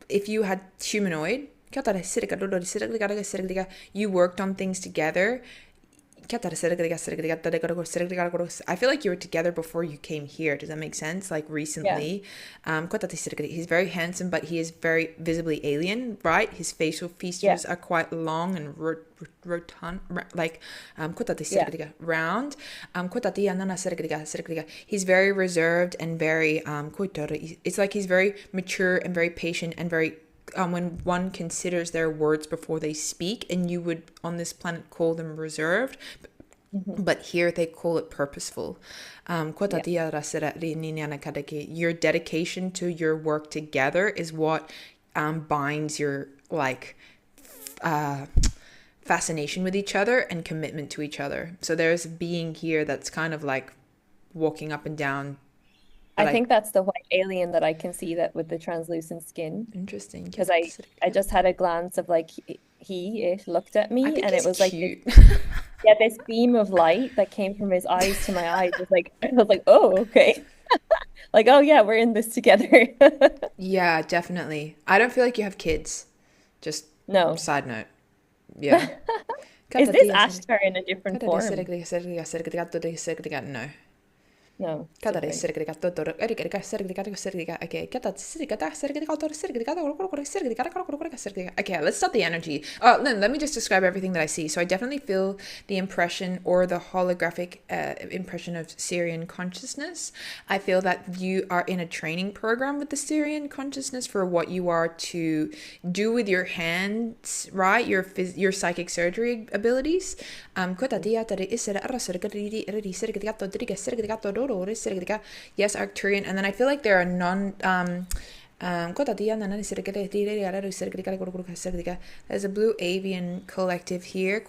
If you had humanoid, you worked on things together. I feel like you were together before you came here. Does that make sense? Like Yeah. recently. He's very handsome, but he is very visibly alien, right? His facial Yeah. features are quite long and rotund, like Yeah. round. He's very reserved and very it's like he's very mature and very patient and very when one considers their words before they speak, and you would on this planet call them reserved, Hmm. but here they call it purposeful. Yeah. Your dedication to your work together is what binds your like uh, fascination with each other and commitment to each other. So there's a being here that's kind of like walking up and down. I But I think that's the white alien that I can see that with the translucent skin. interesting. Because I just had a glance of like it looked at I me think and it he's was like this, cute. yeah, this beam of light that came from his eyes to my eyes. It was like I was like, oh, okay. Like, oh yeah, we're in this together. Yeah, definitely. I don't feel like you have kids. Just No. side note. Yeah. Is this Ashtar in a different form? No. No, it's Kadari different. sirgri gatto toro erigri sirgri gatto sirgri okay kata sirgri gatto sirgri gatto sirgri gatto sirgri. Okay, let's stop the energy. Oh, then let me just describe everything that I see. So I definitely feel the impression or the holographic impression of Syrian consciousness. I feel that you are in a training program with the Syrian consciousness for what you are to do with your hands, right? Your psychic surgery abilities. Yes, Arcturian. And then I feel like there are there's a blue avian collective here.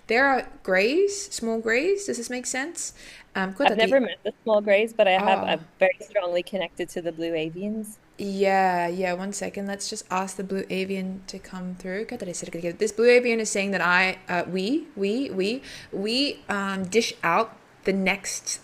There are grays, small grays. Does this make sense? I've never met the small grays, but Ah, I'm very strongly connected to the blue avians. yeah. 1 second. Let's just ask the blue avian to come through. This blue avian is saying that we dish out the next.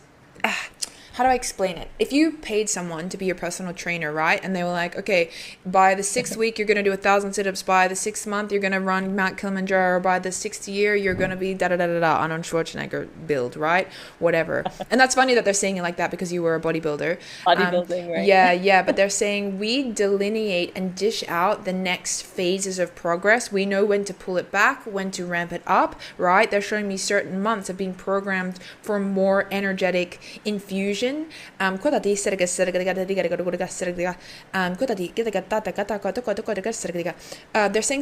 How do I explain it? If you paid someone to be your personal trainer, right? And they were like, okay, by the 6th week, you're going to do 1,000 sit-ups. By the 6th month, you're going to run Mount Kilimanjaro. By the 6th year, you're going to be da-da-da-da-da, Arnold Schwarzenegger build, right? Whatever. And that's funny that they're saying it like that because you were a bodybuilder. Bodybuilding, right? Yeah. But they're saying we delineate and dish out the next phases of progress. We know when to pull it back, when to ramp it up, right? They're showing me certain months of being programmed for more energetic infusion. They're saying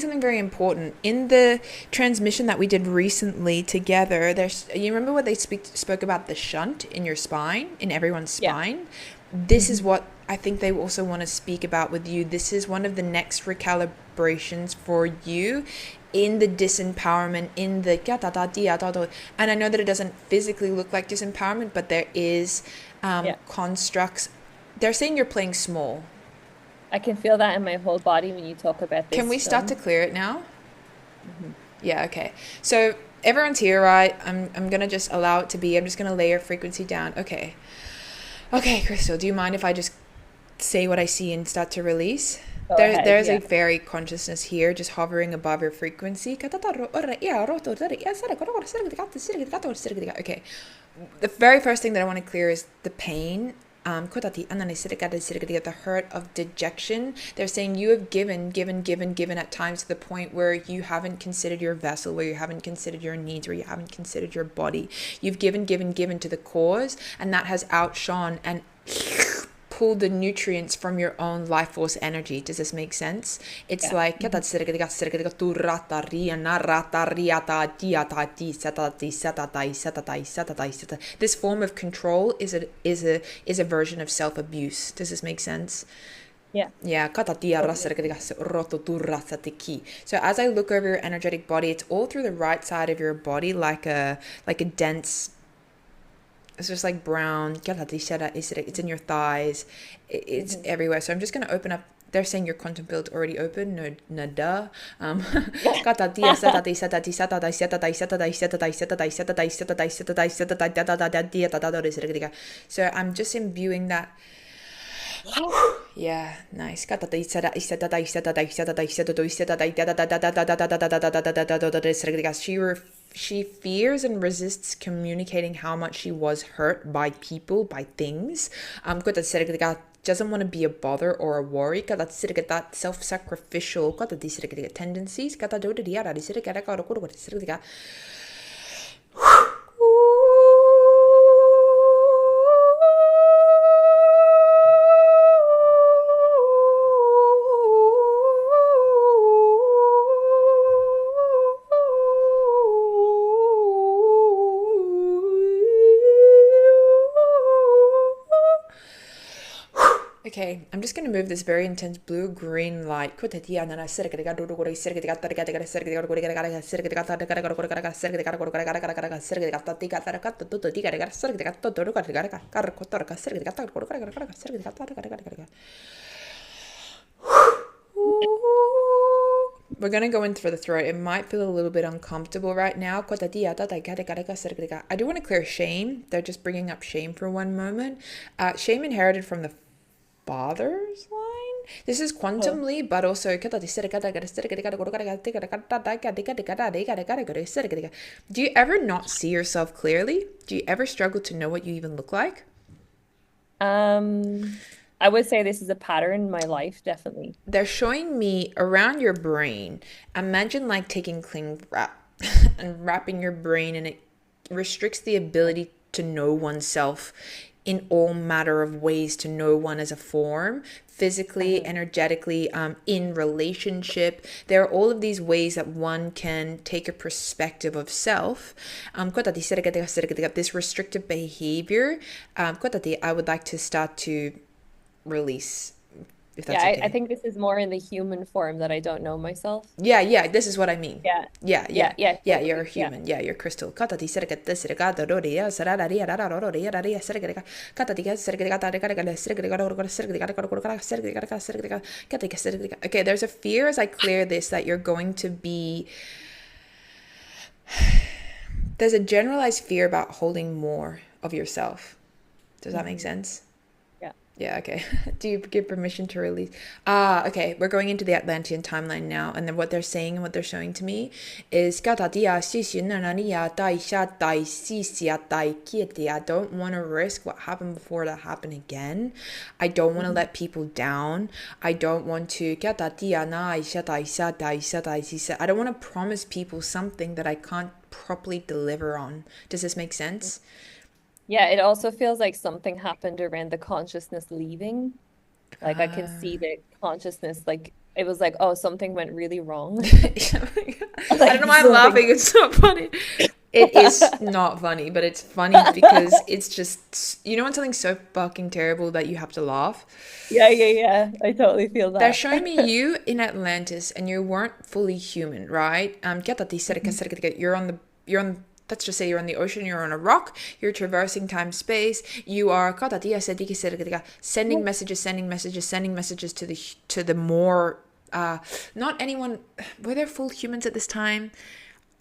something very important in the transmission that we did recently together. You remember what they spoke about the shunt in your spine, in everyone's Yeah. spine. This is Hmm. what I think they also want to speak about with you. This is one of the next recalibrations for you in the disempowerment, in the and I know that it doesn't physically look like disempowerment, but there is Yeah. constructs. They're saying you're playing small. I can feel that in my whole body when you talk about Can this we start to film. clear it now? Hmm. Yeah, okay. So everyone's here, right? I'm gonna just allow it to be. I'm just gonna lay your frequency down. Okay. Okay, Crystal, do you mind if I just say what I see and start to release? Go ahead. There's a Yeah. fairy consciousness here just hovering above your frequency. Okay. The very first thing that I want to clear is the pain. The hurt of dejection. They're saying you have given at times to the point where you haven't considered your vessel, where you haven't considered your needs, where you haven't considered your body. You've given to the cause, and that has outshone and pulled the nutrients from your own life force energy. Does this make sense? It's Yeah. like Hmm. this form of control is a version of self-abuse. Does this make sense? Yeah. Yeah. Totally. So as I look over your energetic body, it's all through the right side of your body, like a dense. It's just like brown. It's in your thighs. It's Hmm. everywhere. So I'm just gonna open up. They're saying your quantum field's already open. No, nada. So I'm just imbuing that Yeah, nice. She fears and resists communicating how much she was hurt by people, by things. Doesn't want to be a bother or a worry. That self-sacrificial tendencies. Okay, I'm just going to move this very intense blue-green light. We're going to go in for the throat. It might feel a little bit uncomfortable right now. I do want to clear shame. They're just bringing up shame for one moment. Shame inherited from the father's line. This is quantumly, but also do you ever not see yourself clearly? Do you ever struggle to know what you even look like? I would say this is a pattern in my life, definitely. They're showing me around your brain. Imagine like taking cling wrap and wrapping your brain, and it restricts the ability to know oneself in all matter of ways, to know one as a form, physically, energetically, in relationship. There are all of these ways that one can take a perspective of self. This restrictive behavior, I would like to start to release, if that's Yeah, okay. I think this is more in the human form that I don't know myself. Yeah, this is what I mean. Yeah, Yeah, you're a totally. Yeah. human. Yeah, you're crystal. Okay, there's a fear as I clear this that you're going to be. There's a generalized fear about holding more of yourself. Does that make sense? Yeah. Yeah, okay. Do you give permission to release? Okay. We're going into the Atlantean timeline now. And then what they're saying and what they're showing to me is I don't want to risk what happened before that happened again. I don't want to let people down. I don't want to I don't want to promise people something that I can't properly deliver on. Does this make sense? Yeah, it also feels like something happened around the consciousness leaving. Like I can see the consciousness, like it was like, oh, something went really wrong. I don't Like know why I'm something. laughing. It's not funny. It is not funny, but it's funny because it's just, when something's so fucking terrible that you have to laugh. Yeah. I totally feel They're that. showing me you in Atlantis and you weren't fully human, right? You're on, let's just say you're on the ocean, you're on a rock, you're traversing time, space, you are sending messages, to the more, not anyone, were there full humans at this time?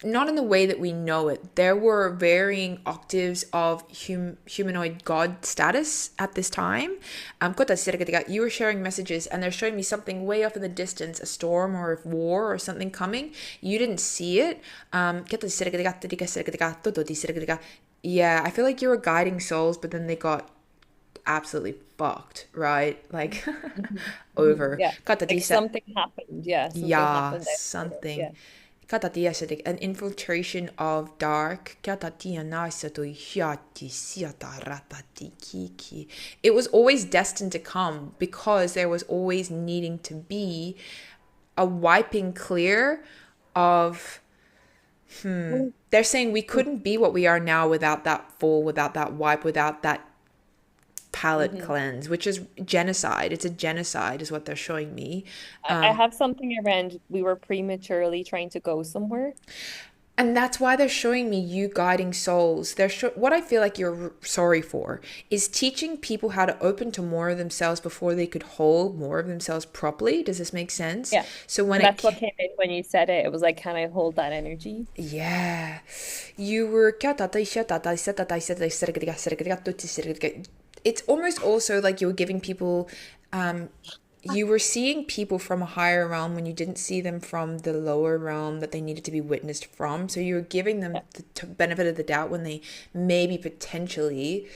Not in the way that we know it. There were varying octaves of humanoid god status at this time. You were sharing messages and they're showing me something way off in the distance, a storm or a war or something coming. You didn't see it. Yeah, I feel like you were guiding souls, but then they got absolutely fucked, right? Like over. Yeah. Like something happened. Yeah, something Yeah, happened there. something. Yeah. An infiltration of dark. It was always destined to come because there was always needing to be a wiping clear of. They're saying we couldn't be what we are now without that fall, without that wipe, without that palette cleanse, which is genocide. It's a genocide is what they're showing me. I have something around we were prematurely trying to go somewhere. And that's why they're showing me you guiding souls. What I feel like you're sorry for is teaching people how to open to more of themselves before they could hold more of themselves properly. Does this make sense? Yeah. So when And that's what came in when you said it. It was like, can I hold that energy? yeah, you were it's almost also like you're giving people, you were seeing people from a higher realm when you didn't see them from the lower realm that they needed to be witnessed from. So you were giving them the benefit of the doubt when they maybe potentially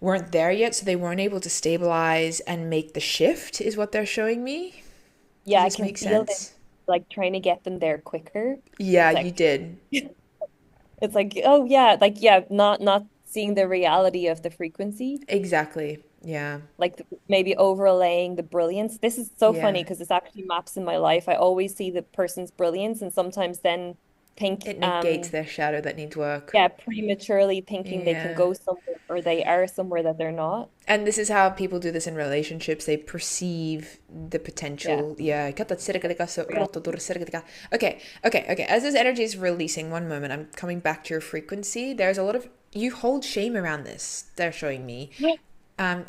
weren't there yet. So they weren't able to stabilize and make the shift is what they're showing me. Yeah, Does I this can make feel them sense? like trying to get them there quicker. Yeah, It's you like did. it's like, oh yeah, like yeah, not seeing the reality of the frequency, Exactly. Yeah. like maybe overlaying the brilliance. This is so Yeah. funny because it's actually maps in my life. I always see the person's brilliance and sometimes then think It negates their shadow that needs work. yeah, prematurely thinking they can Yeah. go somewhere or they are somewhere that they're not. And this is how people do this in relationships. They perceive the Yeah. potential. Yeah. Real. Okay. Okay. As this energy is releasing, one moment, I'm coming back to your frequency. There's a lot of, you hold shame around this. They're showing me. Yeah.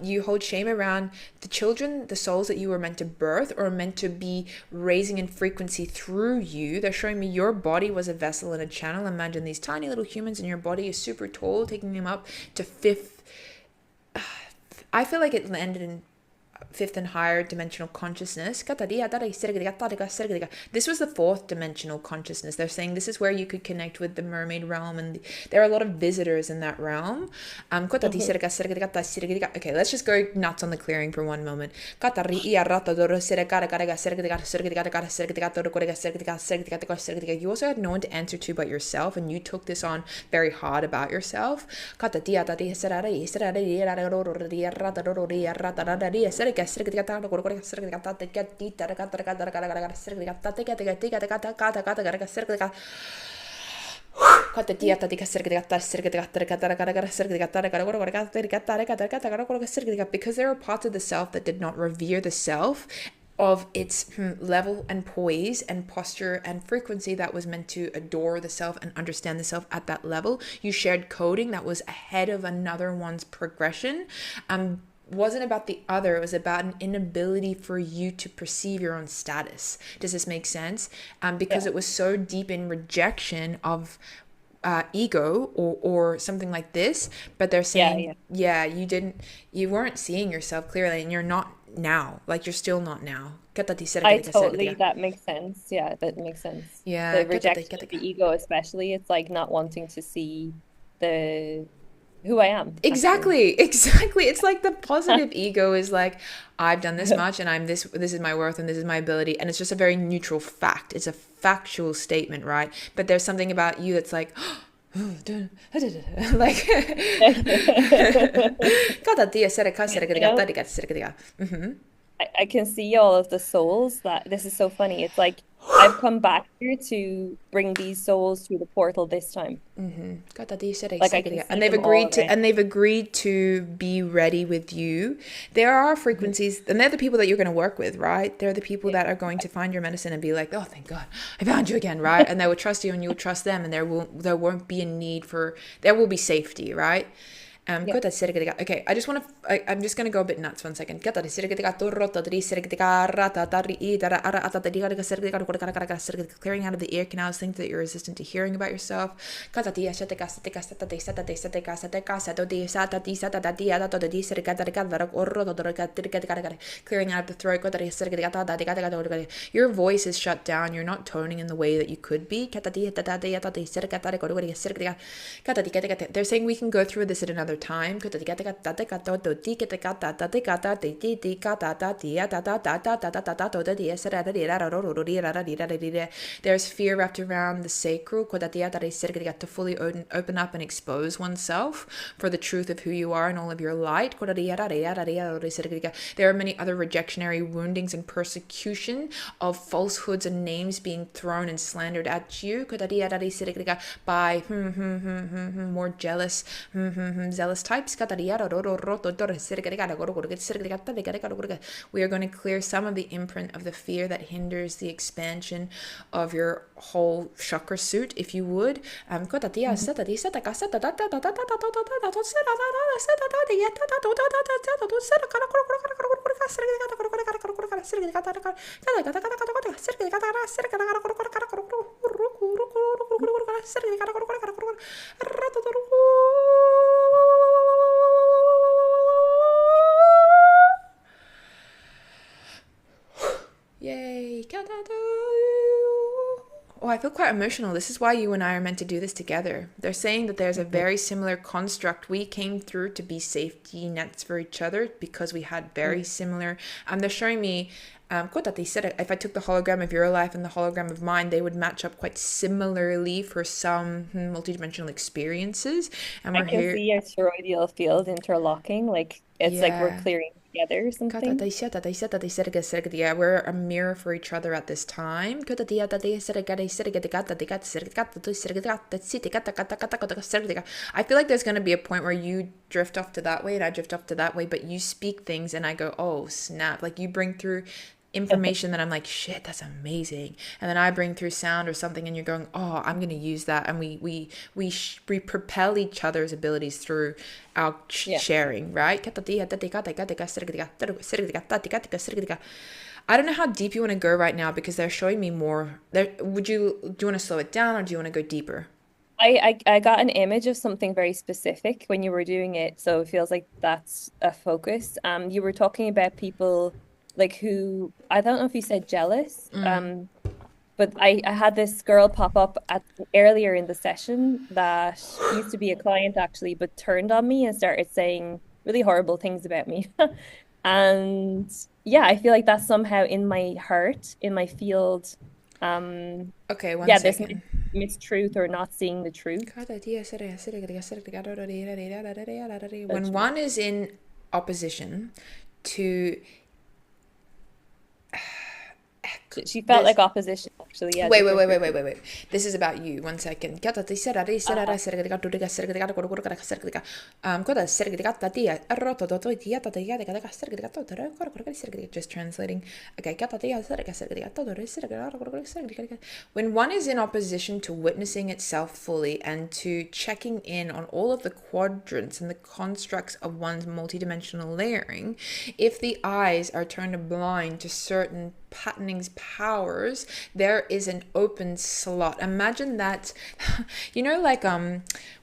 You hold shame around the children, the souls that you were meant to birth or meant to be raising in frequency through you. They're showing me your body was a vessel and a channel. Imagine these tiny little humans and your body is super tall, taking them up to fifth. I feel like it landed in fifth and higher dimensional consciousness. This was the fourth dimensional consciousness. They're saying this is where you could connect with the mermaid realm, and there are a lot of visitors in that realm. Mhm. Okay, let's just go nuts on the clearing for one moment. You also had no one to answer to but yourself, and you took this on very hard about yourself. Because there are parts of the self that did not revere the self of its level and poise and posture and frequency that was meant to adore the self and understand the self at that level. You shared coding that was ahead of another one's progression. Wasn't about the other. It was about an inability for you to perceive your own status. Does this make sense? Because Yeah. it was so deep in rejection of ego or something like this. But they're Yeah, saying, yeah. yeah, you weren't seeing yourself clearly, and you're not now. Like, you're still not now. I totally, that makes sense. Yeah, that makes sense. Yeah. The rejection of the ego, especially, it's like not wanting to see the who I am, actually. Exactly. It's like the positive ego is like, I've done this much and I'm this is my worth and this is my ability. And it's just a very neutral fact. It's a factual statement, right? But there's something about you that's like, like, You know, I can see all of the souls that this is so funny. It's like I've come back here to bring these souls through the portal this time. Like I can and see them all around. they've agreed to be ready with you. There are Mhm. frequencies, and they're the people that you're going to work with, right? They're the people Yeah. that are going to find your medicine and be like, oh, thank God, I found you again, right? And they will trust you, and you'll trust them, and there won't be a need for, there will be safety, right? Yeah. Okay, I'm just gonna go a bit nuts 1 second. Clearing out of the ear canals, things that you're resistant to hearing about yourself. Clearing out of the throat. Your voice is shut down. You're not toning in the way that you could be. They're saying we can go through this at another time. There's fear wrapped around the sacral to fully open up and expose oneself for the truth of who you are and all of your light. There are many other rejectionary woundings and persecution of falsehoods and names being thrown and slandered at you by more jealous, zealous types. We are going to clear some of the imprint of the fear that hinders the expansion of your whole chakra suit, if you would. Mhm. Yay. Oh, I feel quite emotional. This is why you and I are meant to do this together. They're saying that there's a very similar construct. We came through to be safety nets for each other because we had very similar. They're showing me, they said if I took the hologram of your life and the hologram of mine, they would match up quite similarly for some multidimensional experiences. And I we're can here. see a toroidal field interlocking, like it's like we're Yeah. clearing together or something. Yeah, we're a mirror for each other at this time. I feel like there's going to be a point where you drift off to that way and I drift off to that way, but you speak things and I go, oh, snap. Like you bring through information that I'm like, shit, that's amazing. And then I bring through sound or something and you're going, oh, I'm going to use that. And we propel each other's abilities through our Yeah. sharing, right? I don't know how deep you want to go right now because they're showing me more. Do you want to slow it down or do you want to go deeper? I got an image of something very specific when you were doing it, so it feels like that's a focus. You were talking about people like who I don't know if you said jealous, but I had this girl pop up at earlier in the session that used to be a client actually, but turned on me and started saying really horrible things about me. And yeah, I feel like that's somehow in my heart, in my field. Okay, one Yeah, this second. mistruth or not seeing the truth. When one is in opposition to She felt this. like opposition, actually. Yeah, Wait. different frequency. This is about you. One second. Uh, Just translating. Okay. When one is in opposition to witnessing itself fully and to checking in on all of the quadrants and the constructs of one's multidimensional layering, if the eyes are turned blind to certain patterning's powers, there is an open slot. Imagine that, like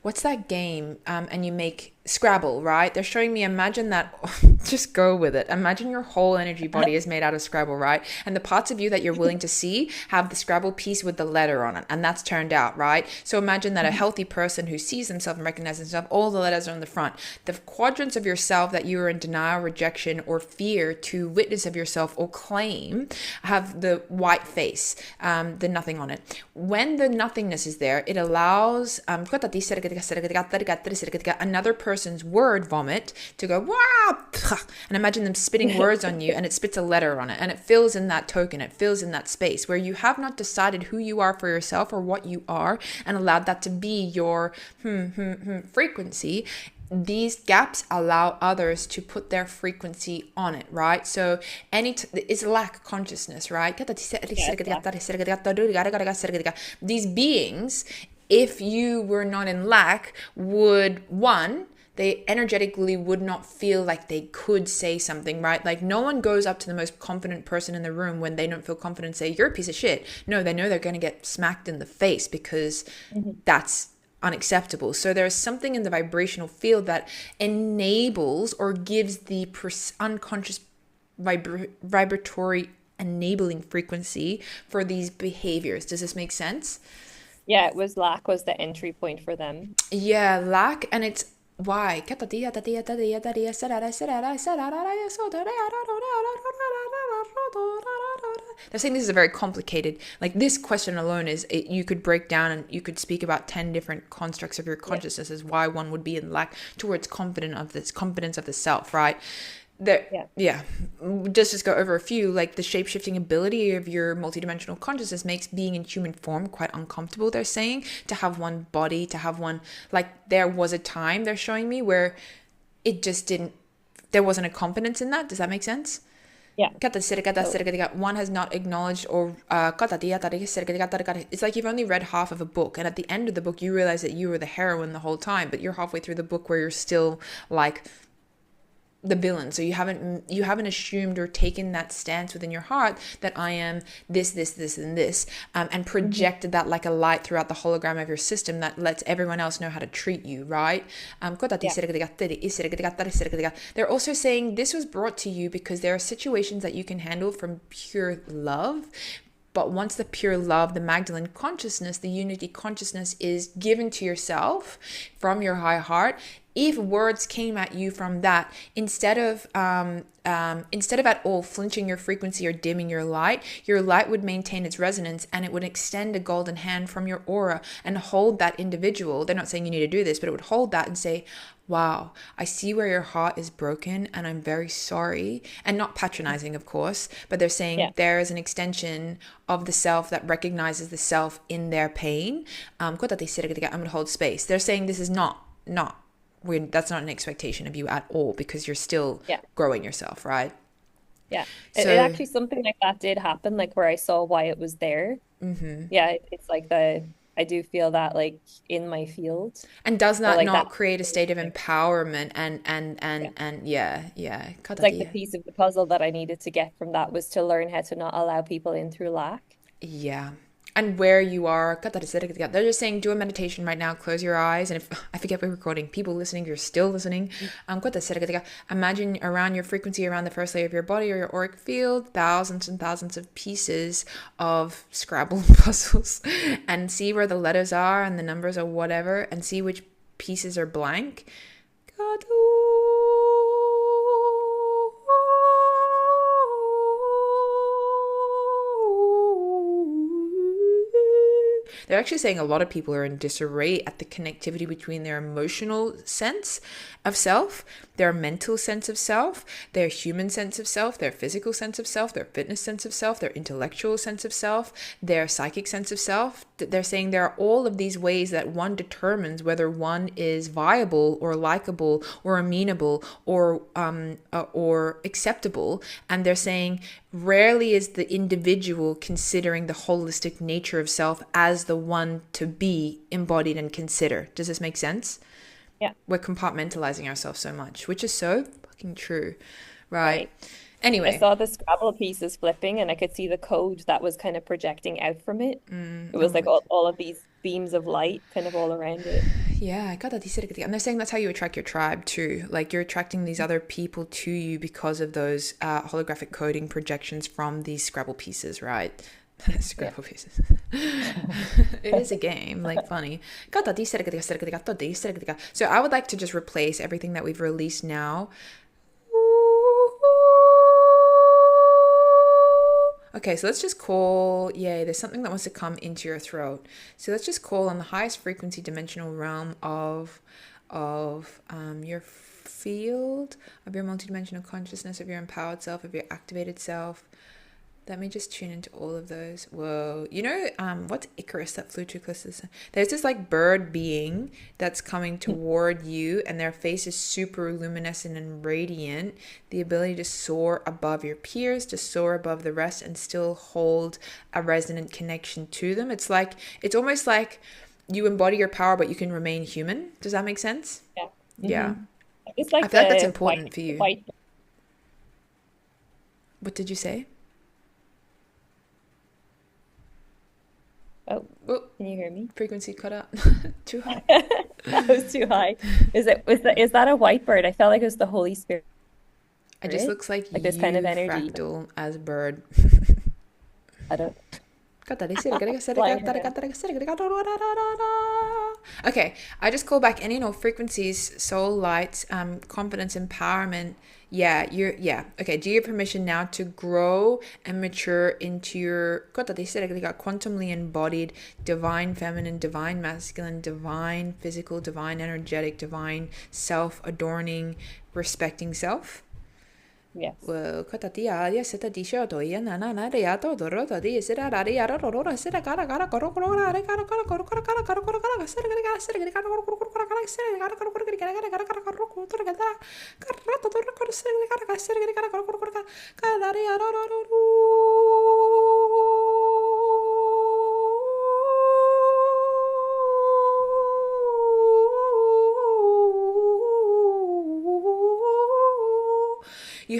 what's that game? And you make Scrabble, right? They're showing me, imagine that, just go with it. Imagine your whole energy body is made out of Scrabble, right? And the parts of you that you're willing to see have the Scrabble piece with the letter on it, and that's turned out, right? So imagine that a healthy person who sees themselves and recognizes themselves, all the letters are on the front. The quadrants of yourself that you are in denial, rejection, or fear to witness of yourself or claim have the white face, the nothing on it. When the nothingness is there, it allows another person's word vomit to go, wah, and imagine them spitting words on you, and it spits a letter on it, and it fills in that token, it fills in that space where you have not decided who you are for yourself or what you are, and allowed that to be your frequency. These gaps allow others to put their frequency on it, right? So it's lack consciousness, right? yeah, it's like, These beings, if you were not in lack, would they energetically would not feel like they could say something, right? Like no one goes up to the most confident person in the room when they don't feel confident and say, you're a piece of shit. No, they know they're going to get smacked in the face because that's unacceptable. So there's something in the vibrational field that enables or gives the unconscious vibratory enabling frequency for these behaviors. Does this make sense? yeah, it was lack was the entry point for them. Yeah, lack, and it's why. They're saying this is a very complicated, like this question alone you could break down and you could speak about 10 different constructs of your Yeah, consciousness as why one would be in lack towards confidence of the self, right? There, yeah, yeah, just go over a few. Like the shape-shifting ability of your multidimensional consciousness makes being in human form quite uncomfortable. They're saying to have one body, to have one, like there was a time they're showing me where it just didn't, there wasn't a confidence in that. Does that make sense? yeah. So One has not acknowledged or it's like you've only read half of a book, and at the end of the book you realize that you were the heroine the whole time, but you're halfway through the book where you're still like the villain. So you haven't assumed or taken that stance within your heart that I am this, and this, and projected that like a light throughout the hologram of your system that lets everyone else know how to treat you, right? They're also saying this was brought to you because there are situations that you can handle from pure love. But once the pure love, the Magdalene consciousness, the unity consciousness is given to yourself from your high heart, if words came at you from that, instead of at all flinching your frequency or dimming your light would maintain its resonance, and it would extend a golden hand from your aura and hold that individual. They're not saying you need to do this, but it would hold that and say, wow, I see where your heart is broken and I'm very sorry. And not patronizing, of course, but they're saying there is an extension of the self that recognizes the self in their pain. I'm going to hold space. They're saying this is that's not an expectation of you at all, because you're still growing yourself, right? Yeah. So, it actually, something like that did happen, like where I saw why it was there. Yeah, it's like I do feel that like in my field. And does that like not create a state of empowerment and yeah. It's like the piece of the puzzle that I needed to get from that was to learn how to not allow people in through lack. Yeah. And where you are, they're just saying do a meditation right now, close your eyes, and if I forget we're recording, people listening, you're still listening, imagine around your frequency, around the first layer of your body or your auric field, thousands and thousands of pieces of Scrabble puzzles, and see where the letters are and the numbers or whatever, and see which pieces are blank. They're actually saying a lot of people are in disarray at the connectivity between their emotional sense of self, their mental sense of self, their human sense of self, their physical sense of self, their fitness sense of self, their intellectual sense of self, their psychic sense of self. They're saying there are all of these ways that one determines whether one is viable or likable or amenable or acceptable. And they're saying rarely is the individual considering the holistic nature of self as the one to be embodied and consider. Does this make sense? Yeah. We're compartmentalizing ourselves so much, which is so fucking true. Right. Anyway. I saw the Scrabble pieces flipping and I could see the code that was kind of projecting out from it. It was like all of these beams of light kind of all around it. Yeah, I got that. And they're saying that's how you attract your tribe too. Like you're attracting these other people to you because of those holographic coding projections from these Scrabble pieces, right? Scrabble pieces. It is a game, like funny. So I would like to just replace everything that we've released now. Okay, so let's just call, there's something that wants to come into your throat. So let's just call on the highest frequency dimensional realm of your field, of your multidimensional consciousness, of your empowered self, of your activated self. Let me just tune into all of those. Whoa. You know, what's Icarus that flew too close to the sun? There's this like bird being that's coming toward you, and their face is super luminescent and radiant. The ability to soar above your peers, to soar above the rest and still hold a resonant connection to them. It's almost like you embody your power, but you can remain human. Does that make sense? Yeah. Yeah. It's like I feel like that's important for you. What did you say? Oh, can you hear me? Frequency cut out. Too high. That was too high. Is that a white bird? I felt like it was the Holy Spirit. It just looks like this kind of energy. Fractal as a bird. I don't. Okay, I just call back any frequencies, soul lights, confidence, empowerment. Okay, do you have permission now to grow and mature into your quantumly embodied divine feminine, divine masculine, divine physical, divine energetic, divine self-adorning, respecting self? Yes. Well,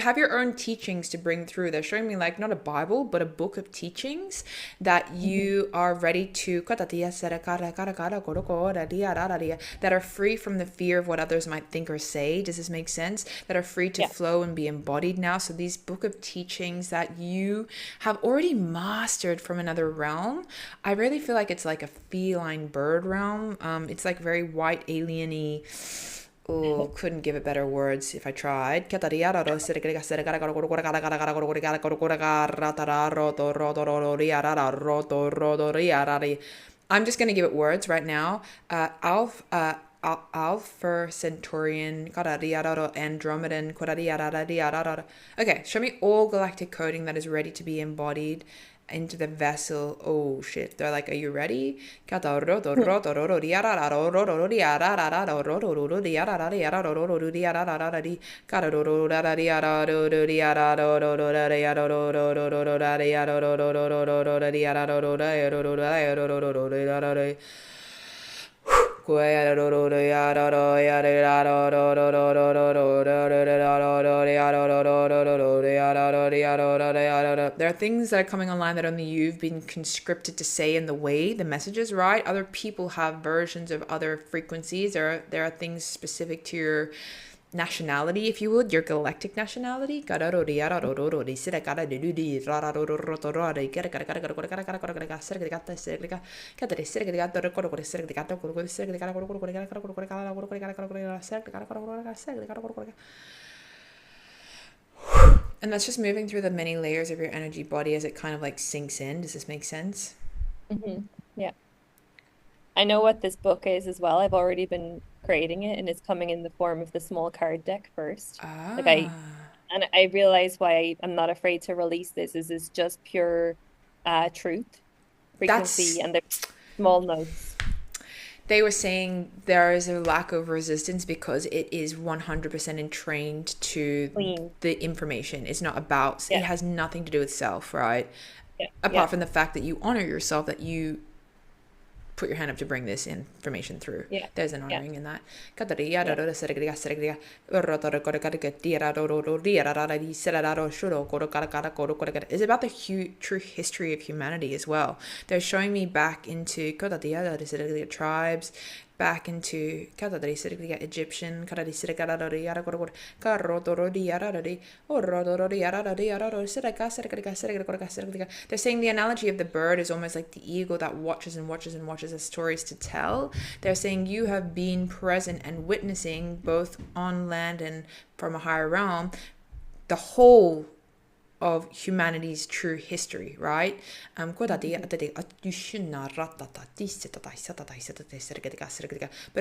have your own teachings to bring through. They're showing me like not a Bible, but a book of teachings that you are ready to, that are free from the fear of what others might think or say. Does this make sense? That are free to flow and be embodied now. So these book of teachings that you have already mastered from another realm, I really feel like it's like a feline bird realm. It's like very white alien-y. Oh, couldn't give it better words if I tried. I'm just going to give it words right now. Alpha Centaurian, Andromedan. Okay, show me all galactic coding that is ready to be embodied into the vessel. Oh shit, they're like, are you ready? There are things that are coming online that only you've been conscripted to say in the way, the messages, right? Other people have versions of other frequencies. There are things specific to your nationality, if you would, your galactic nationality. And that's just moving through the many layers of your energy body as it kind of like sinks in. Does this make sense? Yeah. I know what this book is as well. I've already been creating it and it's coming in the form of the small card deck first. Like I realize why I'm not afraid to release this is it's just pure truth, That's frequency, and the small notes. They were saying there is a lack of resistance because it is 100% entrained to Clean. the information. It's not about, it Yeah. has nothing to do with self, right? Yeah. Apart Yeah. from the fact that you honor yourself, that you put your hand up to bring this information through. Yeah. There's an Yeah. honoring in that. Yeah. It's about the true history of humanity as well. They're showing me back into tribes, back into Egyptian. They're saying the analogy of the bird is almost like the eagle that watches and watches and watches as stories to tell. They're saying you have been present and witnessing both on land and from a higher realm the whole of humanity's true history, right? But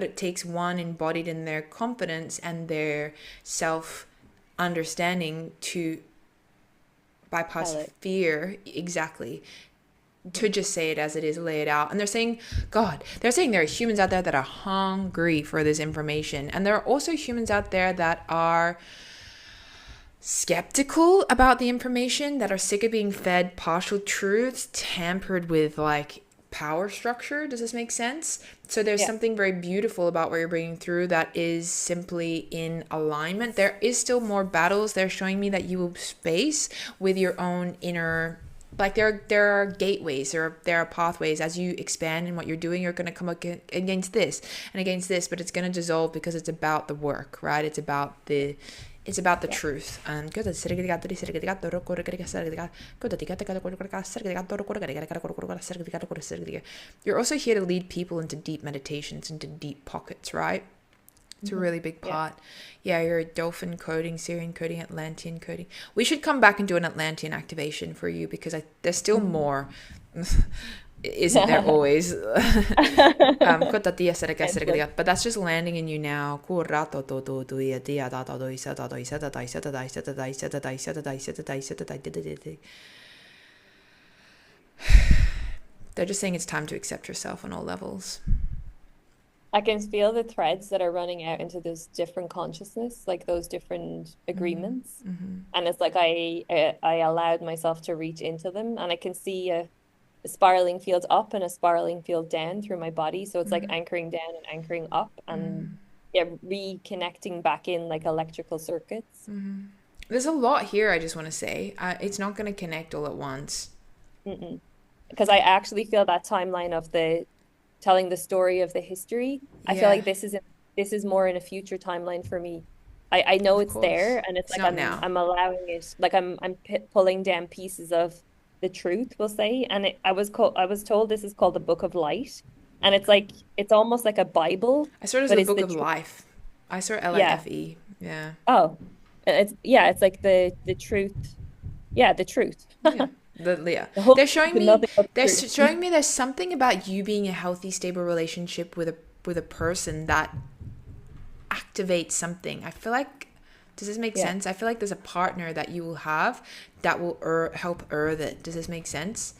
it takes one embodied in their confidence and their self understanding to bypass fear, exactly, to just say it as it is, lay it out. And they're saying there are humans out there that are hungry for this information, and there are also humans out there that are skeptical about the information, that are sick of being fed partial truths tampered with like power structure. Does this make sense? So there's something very beautiful about what you're bringing through that is simply in alignment. There is still more battles. They're showing me that you will space with your own inner, like there are gateways, there are pathways. As you expand in what you're doing, you're going to come against this and against this, but it's going to dissolve because it's about the work, right? It's about the truth. You're also here to lead people into deep meditations, into deep pockets, right? It's a really big part. Yeah, you're a dolphin coding, Syrian coding, Atlantean coding. We should come back and do an Atlantean activation for you because there's still more. Isn't there always? But that's just landing in you now. They're just saying it's time to accept yourself on all levels. I can feel the threads that are running out into those different consciousness, like those different agreements. And it's like I allowed myself to reach into them, and I can see a spiraling field up and a spiraling field down through my body. So it's like anchoring down and anchoring up, and reconnecting back in like electrical circuits. There's a lot here, I just want to say. It's not going to connect all at once. Mm-mm. Because I actually feel that timeline of the telling the story of the history. I feel Yeah, like this is more in a future timeline for me. I know of it's course. there, and it's It's like not now. I'm allowing it, like pulling down pieces of the truth, we'll say. And I was told this is called the Book of Light, and it's like it's almost like a Bible, I saw it as but the it's book the of truth. life. I saw Yeah. LIFE. Yeah. Oh, it's yeah, it's like the truth. Yeah, the truth. Yeah. Yeah. The whole They're truth showing and me nothing but they're the truth. showing me there's something about you being a healthy, stable relationship with a person that activate something. I feel like, does this make Yeah. sense? I feel like there's a partner that you will have that will help earth it. Does this make sense?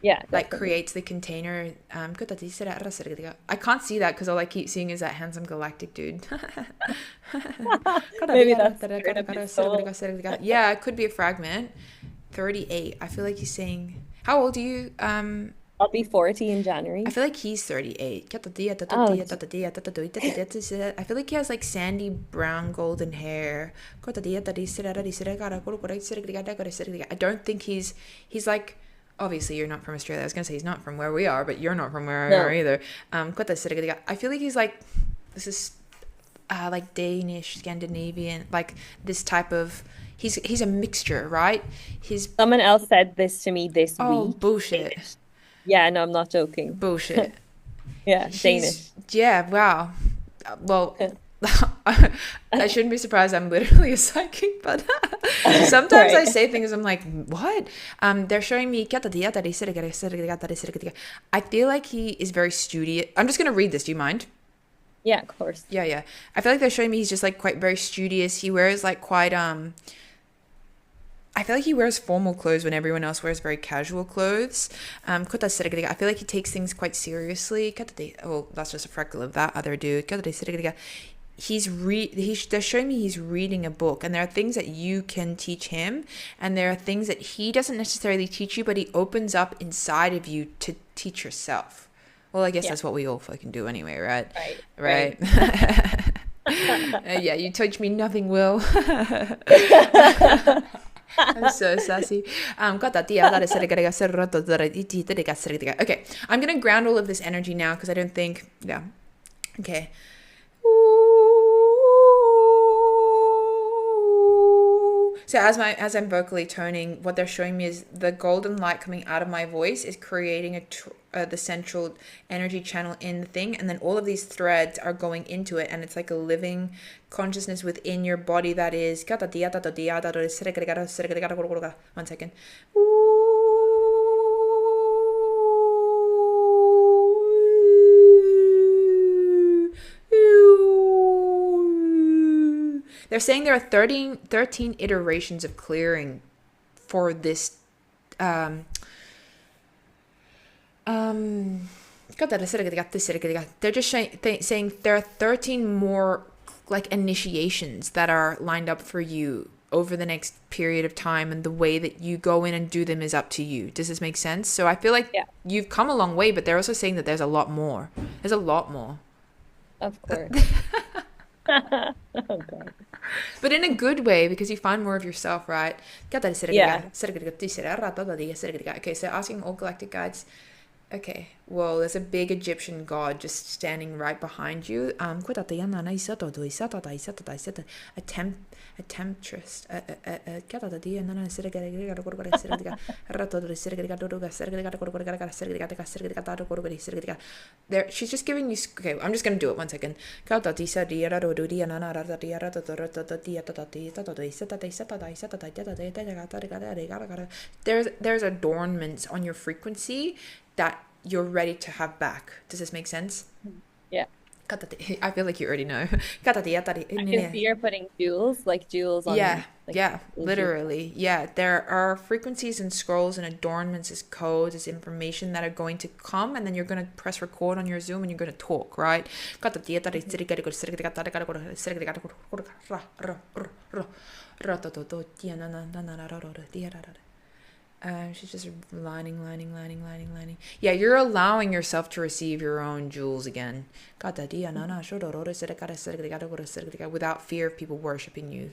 Yeah, Like definitely. creates the container. I can't see that because all I keep seeing is that handsome galactic dude. Maybe that's the spirit of his soul. Yeah, it could be a fragment. 38. I feel like he's saying, how old are you? I'll be 40 in I January. feel like he's 38. Oh, I feel like he has like sandy brown golden hair. I don't think he's like, obviously you're not from Australia. I was gonna say he's not from where we are, but you're not from where we are no. either. I feel like he's like, this is like Danish, Scandinavian, like this type of, he's a mixture, right? He's, Someone else said this to me this oh, week. bullshit. Danish. Yeah, no, I'm not joking. Bullshit. Yeah, He's, Danish. yeah, wow. Well, I shouldn't be surprised. I'm literally a psychic, but sometimes I Right. say things. I'm like, what? They're showing me. I feel like he is very studious. I'm just gonna read this. Do you mind? Yeah, of course. Yeah, yeah. I feel like they're showing me he's just like quite very studious. He wears like quite I feel like he wears formal clothes when everyone else wears very casual clothes. I feel like he takes things quite seriously. Oh, that's just a freckle of that other dude. They're showing me he's reading a book, and there are things that you can teach him, and there are things that he doesn't necessarily teach you, but he opens up inside of you to teach yourself. Well, I guess Yeah, that's what we all fucking do anyway, right? right, Right. Yeah, you teach me nothing, Will. right. I'm so sassy. Okay, I'm gonna ground all of this energy now because I don't think, yeah. Okay. So as I'm vocally toning, what they're showing me is the golden light coming out of my voice is creating the central energy channel in the thing, and then all of these threads are going into it, and it's like a living consciousness within your body that is. 1 second. They're saying there are 13 iterations of clearing for this. Um, they're just saying there are 13 more like initiations that are lined up for you over the next period of time, and the way that you go in and do them is up to you. Does this make sense? So I feel like Yeah, you've come a long way, but they're also saying that there's a lot more. There's a lot more. of course. Oh God. But in a good way, because you find more of yourself, right? Okay, Yeah. so asking all galactic guides. Okay, well, there's a big Egyptian god just standing right behind you. A temptress. There, she's just giving you. Okay, I'm just gonna do it. 1 second. There's adornments on your frequency that you're ready to have back. Does this make sense? Yeah. I feel like you already know. I can see you're putting jewels, like jewels on Yeah, me. Like yeah, little jewels. literally. Yeah, there are frequencies and scrolls and adornments as codes, as information that are going to come, and then you're going to press record on your Zoom and you're going to talk, right? Mhm. She's just lining. Yeah, you're allowing yourself to receive your own jewels again. Without fear of people worshiping you.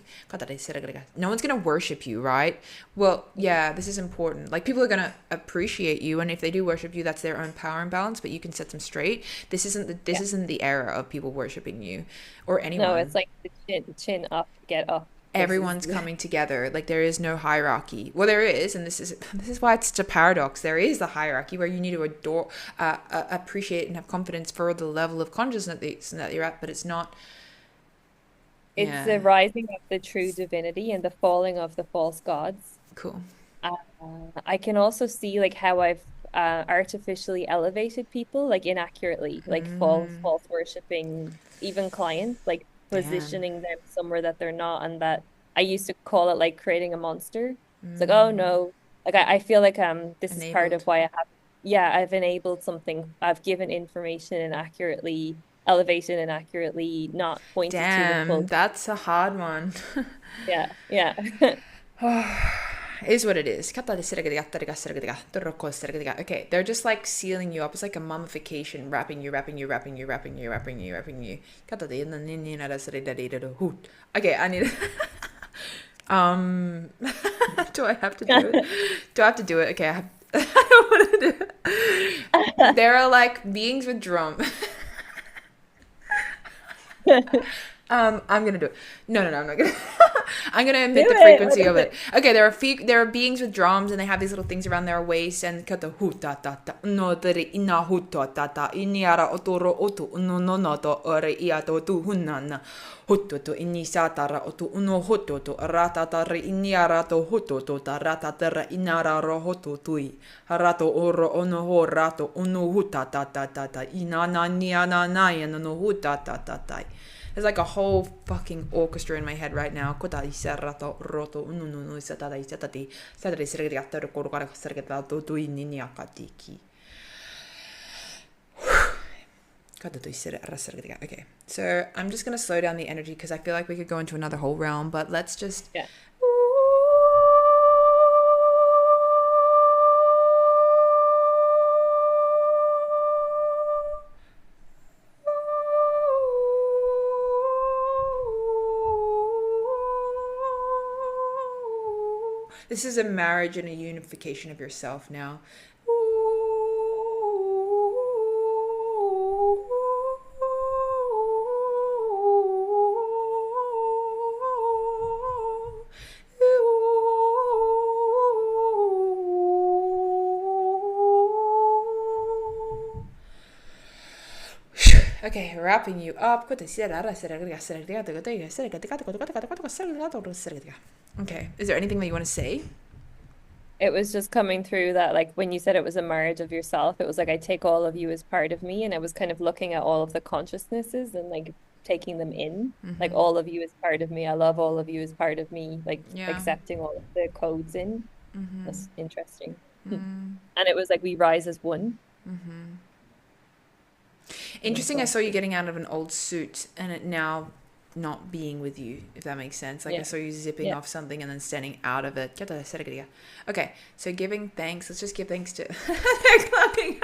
No one's going to worship you, right? Well, yeah, this is important. Like, people are going to appreciate you, and if they do worship you, that's their own power imbalance, but you can set them straight. This isn't the era of people worshiping you or anyone. No, it's like the chin up, get up. Everyone's coming together. Like, there is no hierarchy. Well, there is, and this is why it's such a paradox. There is the hierarchy where you need to adore, appreciate, and have confidence for the level of consciousness that you're at, but it's not. It's the rising of the true divinity and the falling of the false gods. Cool. I can also see like how I've artificially elevated people, like inaccurately, like false worshipping even clients, like positioning them somewhere that they're not, and that I used to call it like creating a monster. It's like, oh no, like I feel like this is part of why I have, I've enabled something. I've given information inaccurately, elevated inaccurately, not pointed to the full. That's a hard one. Yeah. Is what it is. Okay, they're just like sealing you up. It's like a mummification, wrapping you. Okay, I need do I have to do it? Do I have to do it? Okay, I don't want to do it. There are like beings with drums. I'm gonna do it. No, I'm not gonna. I'm gonna emit the frequency of it. Okay, there are beings with drums, and they have these little things around their waist, and kata hu ta ta ta no tere ina hu ta ta ta iniara otoro otu no no to ore iato tu hunana hutu to ini satara otu uno hutu to rata tare iniara to hutu to ta rata tare inara ro hutu tui rato oro ono ho rato uno huta ta ta ta ta inana niana na no huta ta ta ta. There's like a whole fucking orchestra in my head right now. Okay, so I'm just going to slow down the energy because I feel like we could go into another whole realm, but let's just... Yeah. This is a marriage and a unification of yourself now. Okay, wrapping you up. Okay, is there anything that you want to say? It was just coming through that, like, when you said it was a marriage of yourself, it was like I take all of you as part of me, and I was kind of looking at all of the consciousnesses and like taking them in, like all of you as part of me. I love all of you as part of me, like accepting all of the codes in. That's interesting. And it was like we rise as one. Interesting. I saw you getting out of an old suit and it now not being with you, if that makes sense. Like I saw you zipping off something and then standing out of it. Okay, so giving thanks. Let's just give thanks to... They're clapping.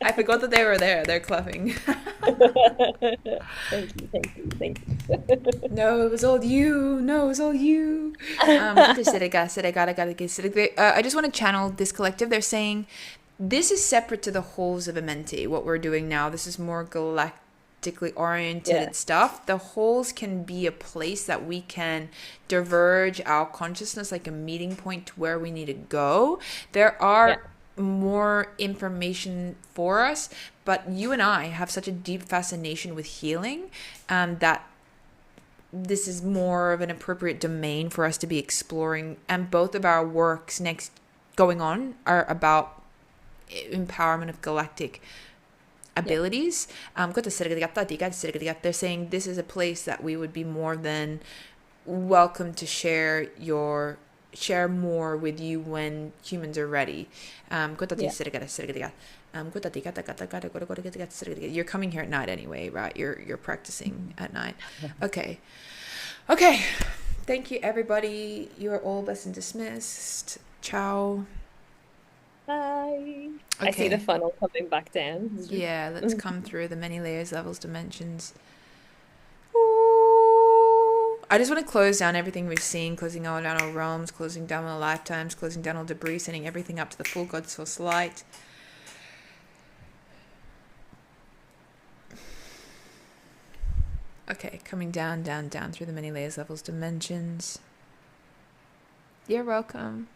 I forgot that they were there. They're clapping. Thank you. No, it was all you. I just want to channel this collective. They're saying this is separate to the halls of Amenti, what we're doing now. This is more galactically oriented stuff. The halls can be a place that we can diverge our consciousness, like a meeting point to where we need to go. There are more information for us, but you and I have such a deep fascination with healing that this is more of an appropriate domain for us to be exploring, and both of our works next going on are about empowerment of galactic abilities. They're saying this is a place that we would be more than welcome to share more with you when humans are ready. You're coming here at night anyway, right? You're practicing at night. Okay. Okay. Thank you, everybody. You are all blessed and dismissed. Ciao. Bye. I see the Okay. funnel coming back down. Yeah, let's come through the many layers, levels, dimensions. Ooh. I just want to close down everything we've seen, closing all down our realms, closing down our lifetimes, closing down all debris, sending everything up to the full God source light. Okay, coming down, down, down through the many layers, levels, dimensions. You're welcome.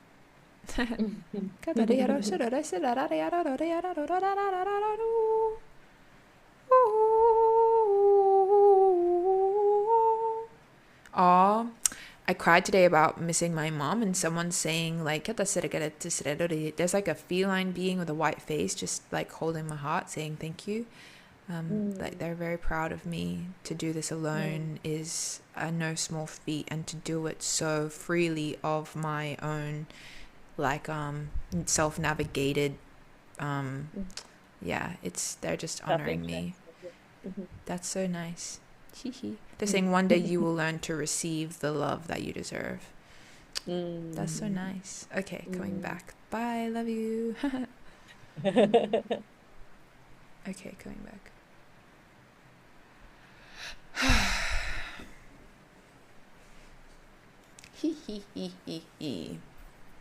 Aw, I cried today about missing my mom, and someone saying like there's like a feline being with a white face just like holding my heart saying thank you. Like they're very proud of me. To do this alone is a no small feat, and to do it so freely of my own like self-navigated yeah, it's they're just honoring me. That's so nice. They're saying one day you will learn to receive the love that you deserve. That's so nice. Okay, coming back. Bye, love you. Okay, coming back.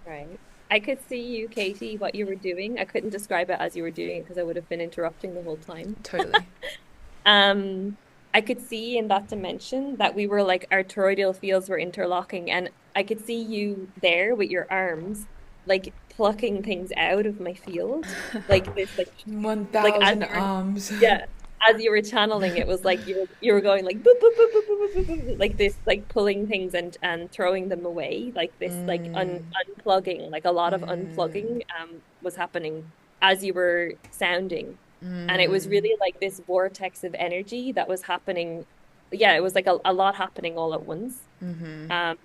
Right. I could see you, Katie, what you were doing. I couldn't describe it as you were doing it because I would have been interrupting the whole time. Totally. I could see in that dimension that we were like our toroidal fields were interlocking, and I could see you there with your arms, like plucking things out of my field, like this, like as 1,000 you were, arms. yeah, as you were channeling, it was like you were going like boop, boop, boop, boop, boop, boop, boop, boop, like this, like pulling things and throwing them away, like this, like unplugging, like a lot of unplugging was happening as you were sounding. And it was really like this vortex of energy that was happening. Yeah, it was like a lot happening all at once. The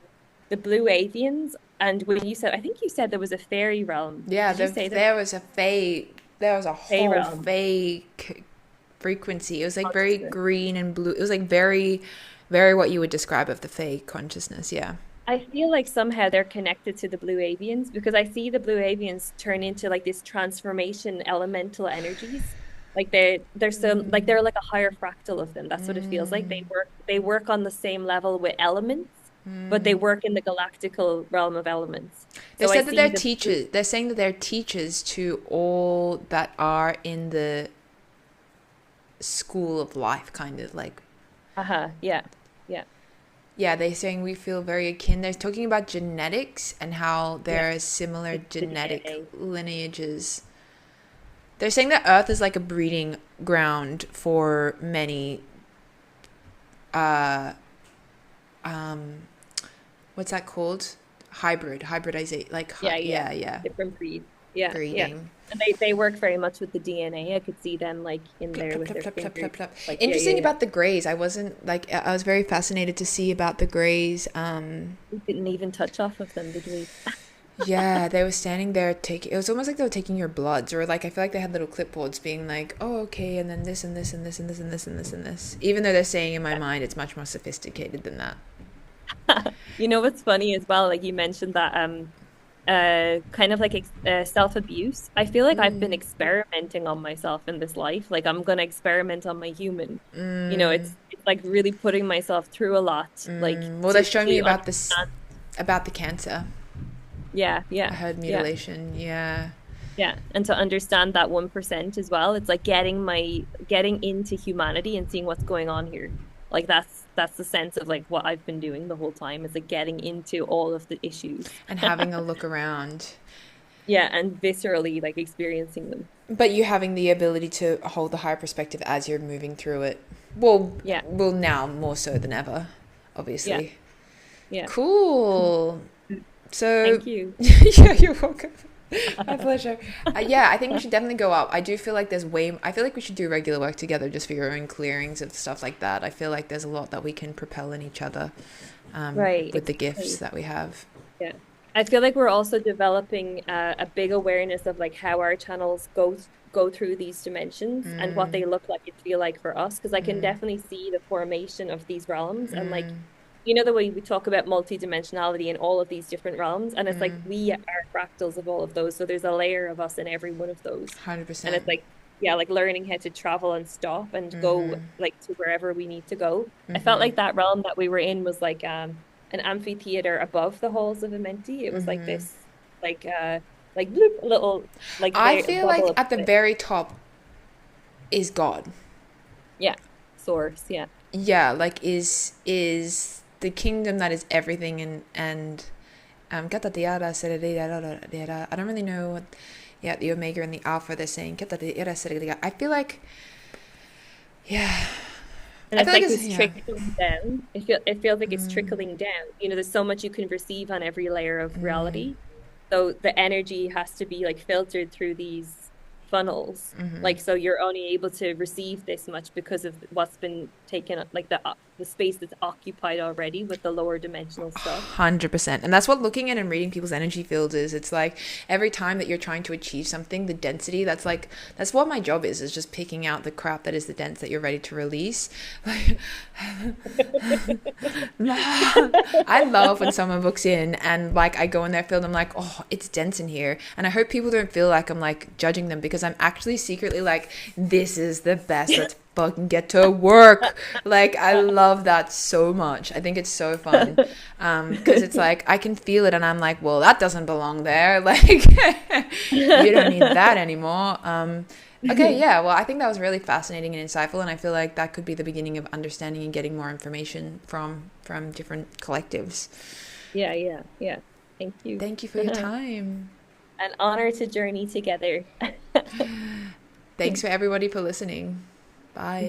blue avians, and when you said, I think you said there was a fairy realm. Yeah, Did you say there was a there was a fey whole realm frequency. It was like very consciousness? green and blue. It was like very, very what you would describe of the fey consciousness. Yeah. I feel like somehow they're connected to the blue avians because I see the blue avians turn into like this transformation elemental energies. Like they're so like they're like a higher fractal of them. That's what it feels like. They work on the same level with elements, but they work in the galactical realm of elements. They So I said that see they're the teachers. They're saying that they're teachers to all that are in the school of life, kind of like. yeah. Yeah. Yeah, they're saying we feel very akin. They're talking about genetics and how there Yeah. are similar The genetic DNA. lineages. They're saying that Earth is like a breeding ground for many uh what's that called? Hybridization, like Yeah, yeah. yeah, Different breeds. Yeah, yeah. breeding. And they work very much with the DNA. I could see them like in Plop, there plop, with plop, their plop, plop, plop, fingers. plop. Like, yeah, yeah, Interesting yeah. about the Greys. I wasn't like I was very fascinated to see about the Greys. We didn't even touch off of them, did we? Yeah, they were standing there taking. It was almost like they were taking your bloods, or like I feel like they had little clipboards, being like, "Oh, okay," and then this and this and this and this and this and this and this. Even though they're saying in my mind, it's much more sophisticated than that. You know what's funny as well? Like you mentioned that kind of like self-abuse. I feel like I've been experimenting on myself in this life. Like I'm gonna experiment on my human. It's like really putting myself through a lot, like Well, they're showing me to about this, understand. about the cancer. Yeah, I yeah, heard yeah. mutilation. Yeah. Yeah, and to understand that 1% as well, it's like getting into humanity and seeing what's going on here. Like that's the sense of like what I've been doing the whole time is like getting into all of the issues. And having a look around. Yeah, and viscerally like experiencing them. But you having the ability to hold the higher perspective as you're moving through it. Well, Yeah, now more so than ever, yeah, obviously. yeah. Cool. So, Thank you. yeah, you're welcome. My pleasure. Yeah, I think we should definitely go up. I do feel like I feel like we should do regular work together just for your own clearings of stuff like that. I feel like there's a lot that we can propel in each other Right, with the gifts exactly. that we have. Yeah. I feel like we're also developing a big awareness of like how our channels go through these dimensions and what they look like and feel like for us. Because I can definitely see the formation of these realms and like you know the way we talk about multidimensionality in all of these different realms, and it's like Mm, we are fractals of all of those. So there's a layer of us in every one of those. And 100%. it's like, yeah, like learning how to travel and stop and go Mm-hmm. like to wherever we need to go. I felt Mm-hmm. like that realm that we were in was like an amphitheater above the halls of Amenti. It was like Mm-hmm. this like bloop, little like I there feel bubble like of at the it. very top is God. Yeah. Source, yeah. Yeah, like is the kingdom that is everything, and kata tiara sererera. I don't really know what, yeah, the omega and the alpha they're saying kata tiara sererera. I feel like, yeah, And I it's feel like like it's, this yeah. trickling down. It feels like it's Mm, trickling down. You know, there's so much you can receive on every layer of mm, reality. So the energy has to be like filtered through these funnels. mm-hmm. Like so you're only able to receive this much because of what's been taken, like the space that's occupied already with the lower dimensional stuff. 100%. And that's what looking at and reading people's energy fields is. It's like every time that you're trying to achieve something, the density, that's what my job is just picking out the crap that is the dense that you're ready to release. Like, I love when someone books in and like I go in their field, I'm like, oh, it's dense in here. And I hope people don't feel like I'm like judging them, because I'm actually secretly like, this is the best. Let's fucking get to work. Like, I love that so much. I think it's so fun. Because it's like I can feel it and I'm like, well, that doesn't belong there. Like, you don't need that anymore. Okay, yeah. Well, I think that was really fascinating and insightful, and I feel like that could be the beginning of understanding and getting more information from different collectives. Yeah, yeah, yeah. Thank you. Thank you for your time. An honor to journey together. Thanks for everybody for listening. Bye.